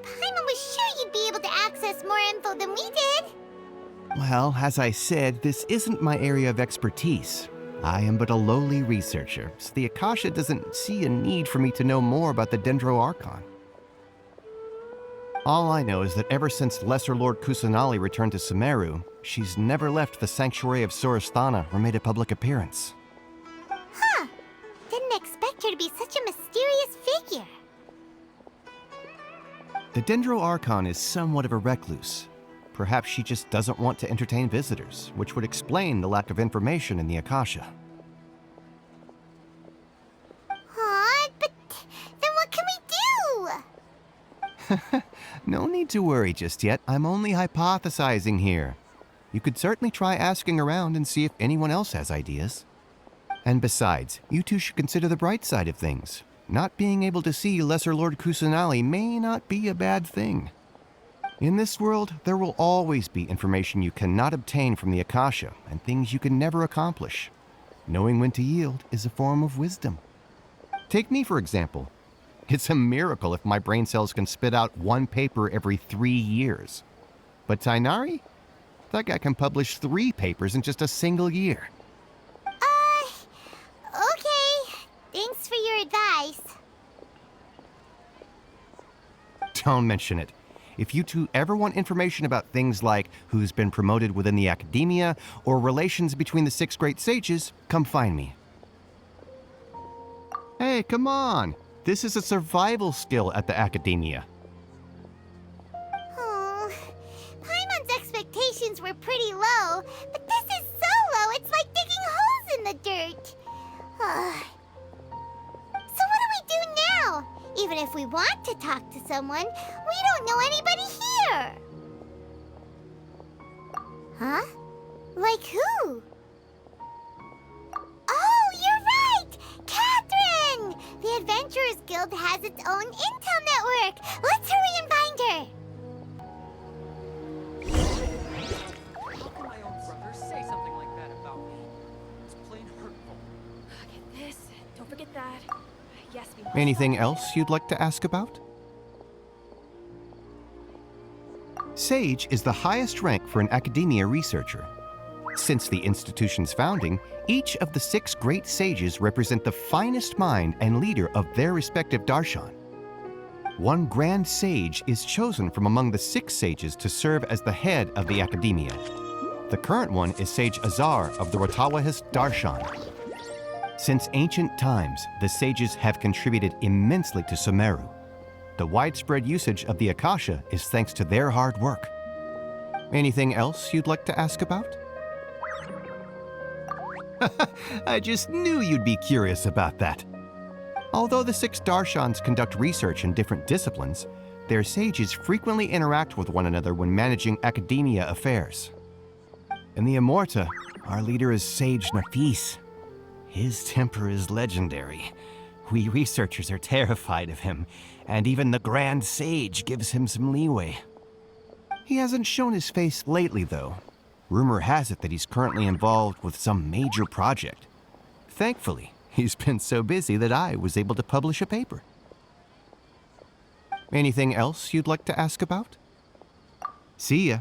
Paimon was sure you'd be able to access more info than we did. Well, as I said, this isn't my area of expertise. I am but a lowly researcher, so the Akasha doesn't see a need for me to know more about the Dendro Archon. All I know is that ever since Lesser Lord Kusanali returned to Sumeru, she's never left the Sanctuary of Sorasthana or made a public appearance. Huh. Didn't expect her to be such a mysterious figure. The Dendro Archon is somewhat of a recluse. Perhaps she just doesn't want to entertain visitors, which would explain the lack of information in the Akasha. Aw, but then what can we do? No need to worry just yet. I'm only hypothesizing here. You could certainly try asking around and see if anyone else has ideas. And besides, you two should consider the bright side of things. Not being able to see Lesser Lord Kusanali may not be a bad thing. In this world, there will always be information you cannot obtain from the Akasha and things you can never accomplish. Knowing when to yield is a form of wisdom. Take me, for example. It's a miracle if my brain cells can spit out one paper every 3 years. But Tighnari? That guy can publish 3 papers in just a single year. Okay. Thanks for your advice. Don't mention it. If you two ever want information about things like who's been promoted within the academia or relations between the 6 great sages, come find me. Hey, come on! This is a survival skill at the academia. Oh, Paimon's expectations were pretty low, but this is so low it's like digging holes in the dirt. So what do we do now? Even if we want to talk to someone, we don't know anybody here. Huh? Like who? Oh, you're right! Catherine! The Adventurers Guild has its own intel network. Let's hurry and find her. How can my own brother say something like that about me? It's plain hurtful. Get this. Don't forget that. Yes, we must. Anything else you'd like to ask about? Sage is the highest rank for an academia researcher. Since the institution's founding, each of the 6 great sages represent the finest mind and leader of their respective darshan. One grand sage is chosen from among the 6 sages to serve as the head of the academia. The current one is Sage Azar of the Ratawahist darshan. Since ancient times, the sages have contributed immensely to Sumeru. The widespread usage of the Akasha is thanks to their hard work. Anything else you'd like to ask about? I just knew you'd be curious about that. Although the 6 darshans conduct research in different disciplines, their sages frequently interact with one another when managing academia affairs. In the Amorta, our leader is Sage Nafis. His temper is legendary. We researchers are terrified of him, and even the Grand Sage gives him some leeway. He hasn't shown his face lately, though. Rumor has it that he's currently involved with some major project. Thankfully, he's been so busy that I was able to publish a paper. Anything else you'd like to ask about? See ya.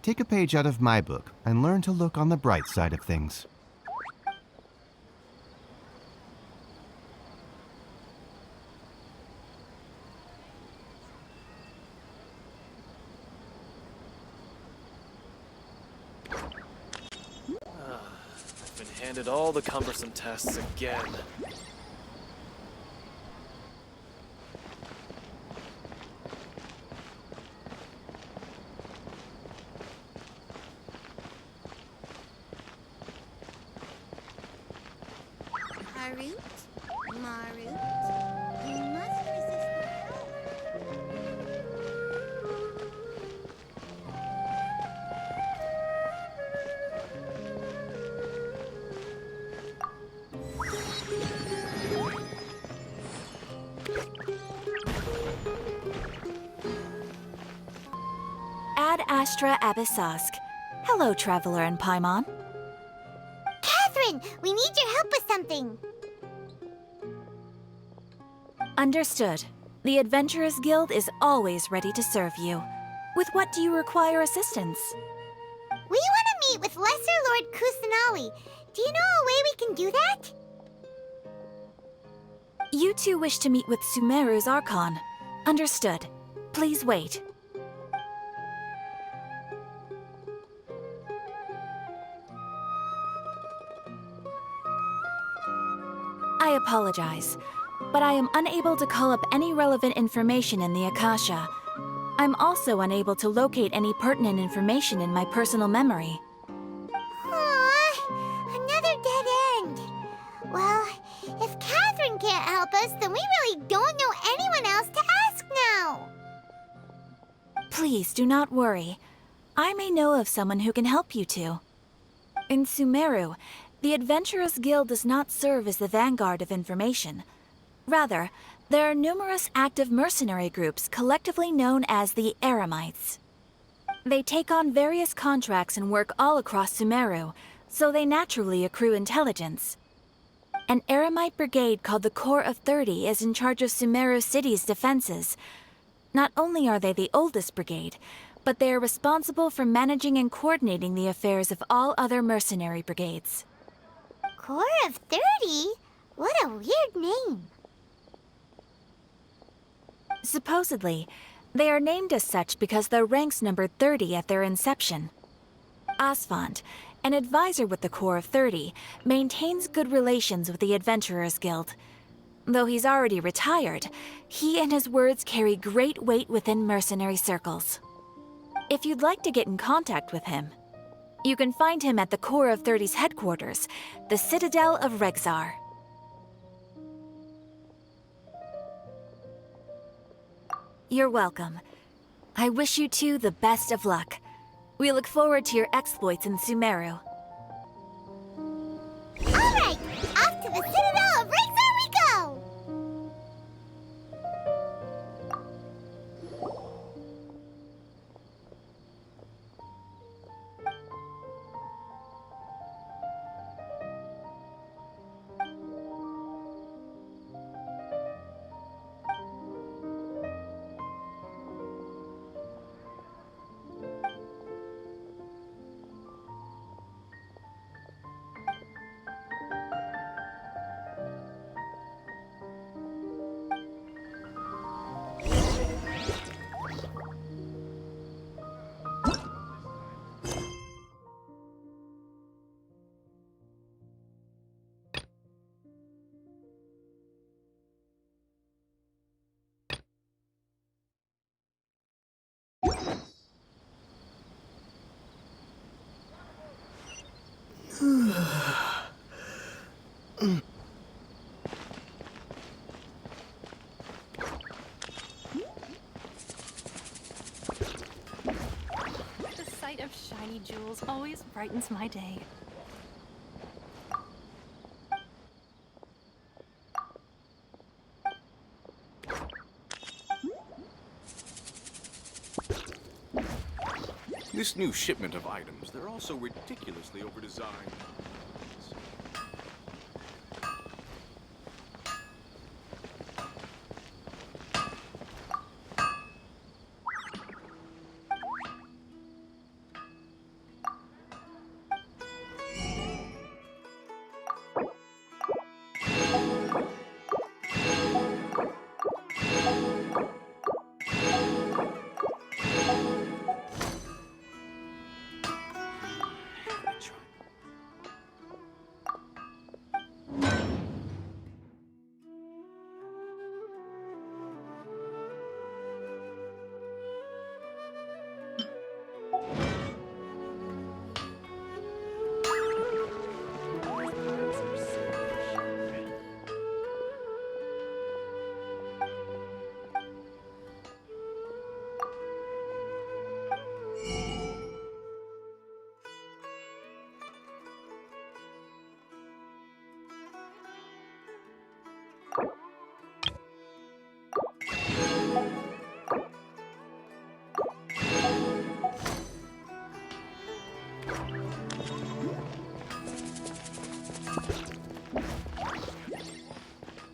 Take a page out of my book and learn to look on the bright side of things. I've been handed all the cumbersome tasks again. Harut? Marut? You must resist the Ad Astra Abyssask. Hello, Traveler and Paimon. Catherine, we need your help with something. Understood. The Adventurers Guild is always ready to serve you. With what do you require assistance? We want to meet with Lesser Lord Kusanali. Do you know a way we can do that? You two wish to meet with Sumeru's Archon. Understood. Please wait. I apologize, but I am unable to call up any relevant information in the Akasha. I'm also unable to locate any pertinent information in my personal memory. Aww, another dead end. Well, if Catherine can't help us, then we really don't know anyone else to ask now. Please do not worry. I may know of someone who can help you two. In Sumeru, the Adventurers Guild does not serve as the vanguard of information. Rather, there are numerous active mercenary groups collectively known as the Eremites. They take on various contracts and work all across Sumeru, so they naturally accrue intelligence. An Eremite brigade called the Corps of 30 is in charge of Sumeru City's defenses. Not only are they the oldest brigade, but they are responsible for managing and coordinating the affairs of all other mercenary brigades. Corps of 30? What a weird name. Supposedly, they are named as such because their ranks numbered 30 at their inception. Asfand, an advisor with the Corps of 30, maintains good relations with the Adventurers Guild. Though he's already retired, he and his words carry great weight within mercenary circles. If you'd like to get in contact with him, you can find him at the Corps of 30's headquarters, the Citadel of Rexar. You're welcome. I wish you two the best of luck. We look forward to your exploits in Sumeru. Alright, off to the Citadel of Rexar we go! The sight of shiny jewels always brightens my day. This new shipment of items, they're also ridiculously overdesigned.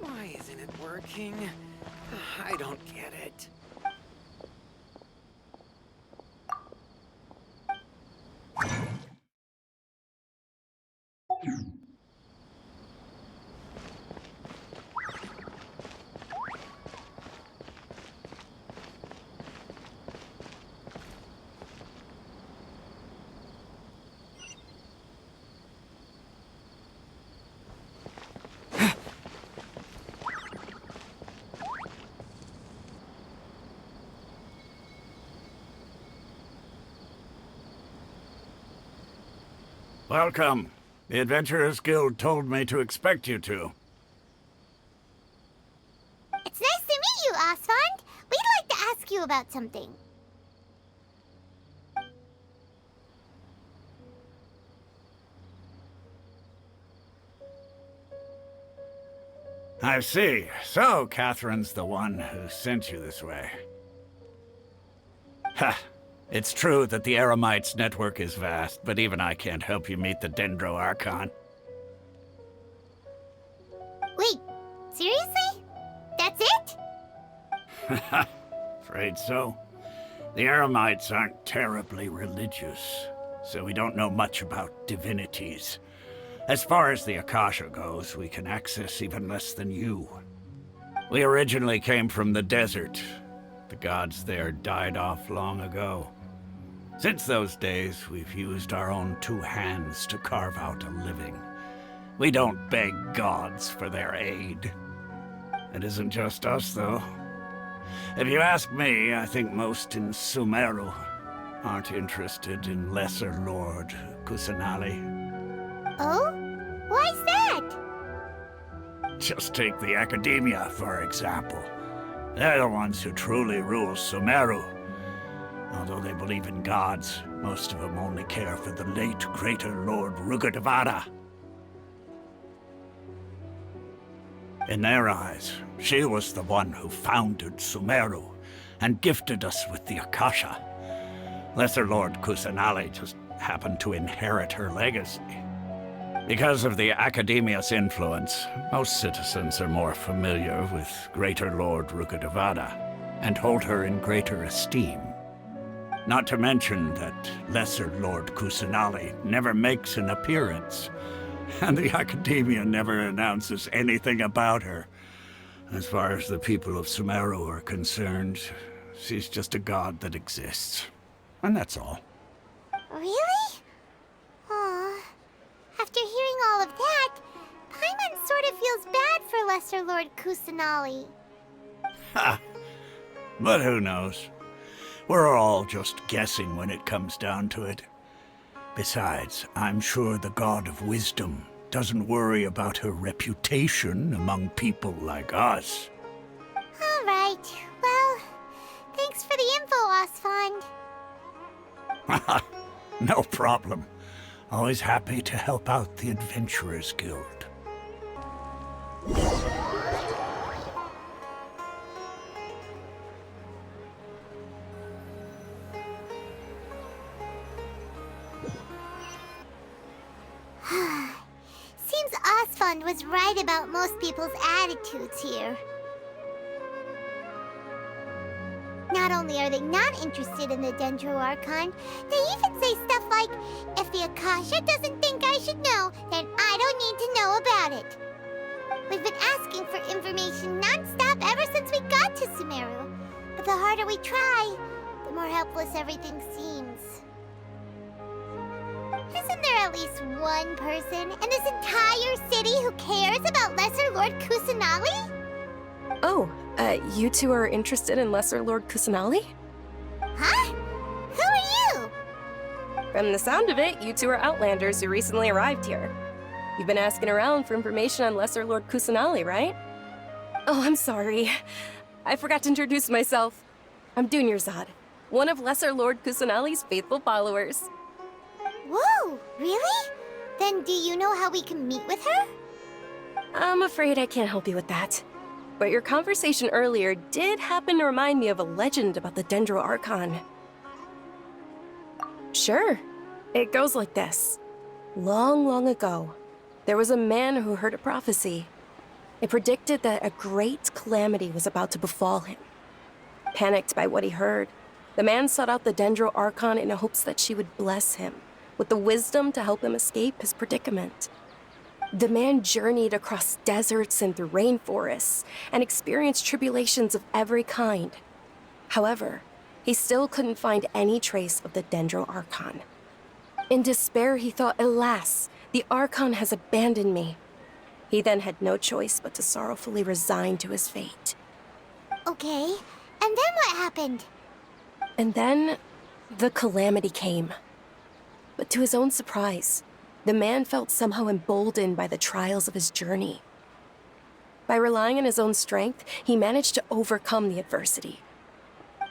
Why isn't it working? I don't get it. Welcome. The Adventurers Guild told me to expect you two. It's nice to meet you, Asfand. We'd like to ask you about something. I see. So, Catherine's the one who sent you this way. Ha! It's true that the Eremites' network is vast, but even I can't help you meet the Dendro Archon. Wait, seriously? That's it? Afraid so. The Eremites aren't terribly religious, so we don't know much about divinities. As far as the Akasha goes, we can access even less than you. We originally came from the desert. The gods there died off long ago. Since those days, we've used our own two hands to carve out a living. We don't beg gods for their aid. It isn't just us, though. If you ask me, I think most in Sumeru aren't interested in Lesser Lord Kusanali. Oh? Why's that? Just take the Academia, for example. They're the ones who truly rule Sumeru. Although they believe in gods, most of them only care for the late Greater Lord Rugadavada. In their eyes, she was the one who founded Sumeru and gifted us with the Akasha. Lesser Lord Kusanali just happened to inherit her legacy. Because of the Academia's influence, most citizens are more familiar with Greater Lord Rugadavada and hold her in greater esteem. Not to mention that Lesser Lord Kusanali never makes an appearance, and the Academia never announces anything about her. As far as the people of Sumeru are concerned, she's just a god that exists. And that's all. Really? Aw. After hearing all of that, Paimon sort of feels bad for Lesser Lord Kusanali. Ha! But who knows? We're all just guessing when it comes down to it. Besides, I'm sure the God of Wisdom doesn't worry about her reputation among people like us. All right. Well, thanks for the info, Osfond. No problem. Always happy to help out the Adventurers Guild. Seems Osfond was right about most people's attitudes here. Not only are they not interested in the Dendro Archon, they even say stuff like, if the Akasha doesn't think I should know, then I don't need to know about it. We've been asking for information non-stop ever since we got to Sumeru. But the harder we try, the more helpless everything seems. Isn't there at least one person in this entire city who cares about Lesser Lord Kusanali? Oh, you two are interested in Lesser Lord Kusanali? Huh? Who are you? From the sound of it, you two are Outlanders who recently arrived here. You've been asking around for information on Lesser Lord Kusanali, right? Oh, I'm sorry. I forgot to introduce myself. I'm Dunyarzad, one of Lesser Lord Kusanali's faithful followers. Whoa, really? Then do you know how we can meet with her? I'm afraid I can't help you with that. But your conversation earlier did happen to remind me of a legend about the Dendro Archon. Sure. It goes like this. Long, long ago, there was a man who heard a prophecy. It predicted that a great calamity was about to befall him. Panicked by what he heard, the man sought out the Dendro Archon in hopes that she would bless him with the wisdom to help him escape his predicament. The man journeyed across deserts and through rainforests and experienced tribulations of every kind. However, he still couldn't find any trace of the Dendro Archon. In despair, he thought, alas, the Archon has abandoned me. He then had no choice but to sorrowfully resign to his fate. Okay, and then what happened? And then, the calamity came. But to his own surprise, the man felt somehow emboldened by the trials of his journey. By relying on his own strength, he managed to overcome the adversity.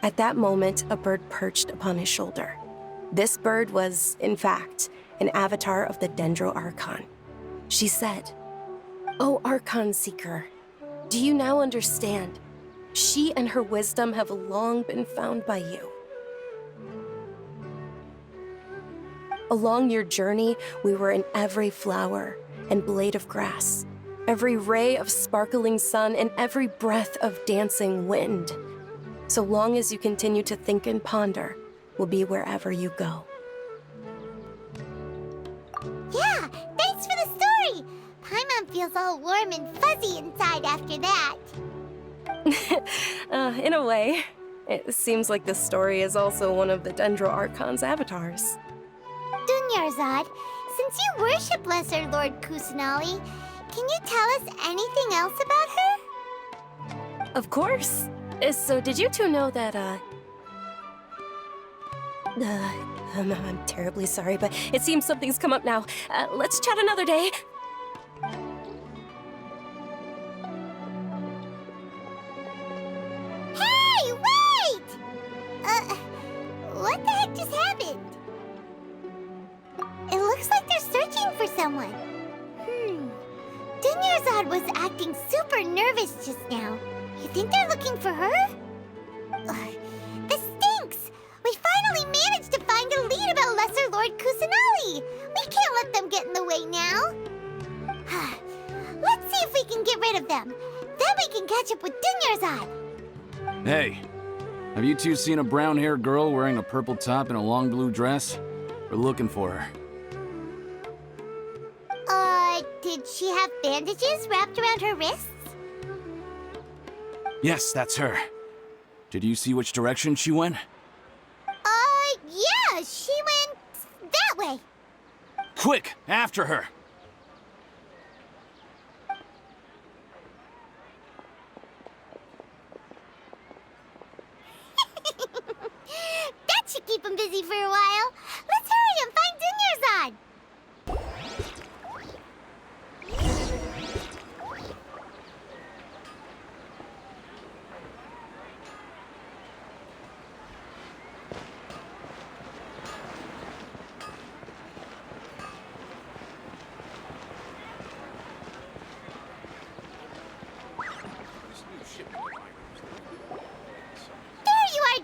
At that moment, a bird perched upon his shoulder. This bird was, in fact, an avatar of the Dendro Archon. She said, "O Archon Seeker, do you now understand? She and her wisdom have long been found by you. Along your journey, we were in every flower and blade of grass, every ray of sparkling sun, and every breath of dancing wind. So long as you continue to think and ponder, we'll be wherever you go. Yeah, thanks for the story! Paimon feels all warm and fuzzy inside after that. In a way. It seems like this story is also one of the Dendro Archon's avatars. Dunyarzad, since you worship Lesser Lord Kusanali, can you tell us anything else about her? Of course. So did you two know that, I'm terribly sorry, but it seems something's come up now. Let's chat another day. Hey, wait! What the heck just happened? It looks like they're searching for someone. Dunyarzad was acting super nervous just now. You think they're looking for her? This stinks! We finally managed to find a lead about Lesser Lord Kusanali! We can't let them get in the way now! Let's see if we can get rid of them. Then we can catch up with Dunyarzad! Hey, have you two seen a brown-haired girl wearing a purple top and a long blue dress? We're looking for her. Did she have bandages wrapped around her wrists? Yes, that's her. Did you see which direction she went? Yeah, she went that way. Quick, after her! That should keep him busy for a while. Let's hurry and find Dunyarzad!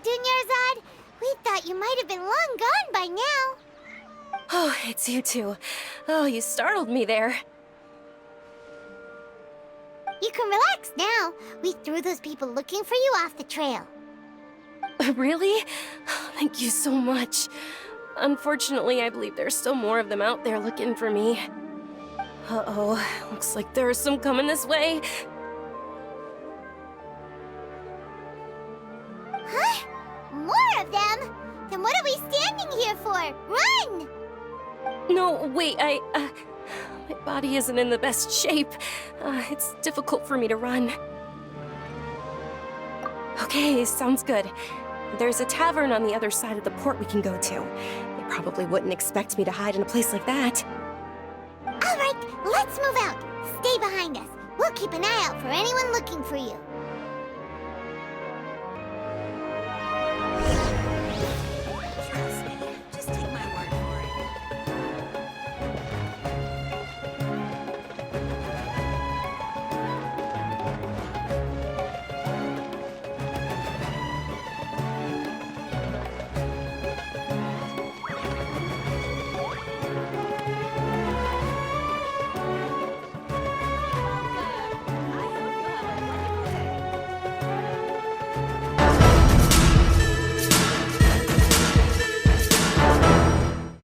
Dunyarzad, we thought you might have been long gone by now. Oh, it's you two. Oh, you startled me there. You can relax now. We threw those people looking for you off the trail. Really? Thank you so much. Unfortunately, I believe there's still more of them out there looking for me. Uh-oh, looks like there's some coming this way. Huh? More of them? Then what are we standing here for? Run! No, wait, my body isn't in the best shape. It's difficult for me to run. Okay, sounds good. There's a tavern on the other side of the port we can go to. They probably wouldn't expect me to hide in a place like that. All right, let's move out. Stay behind us. We'll keep an eye out for anyone looking for you.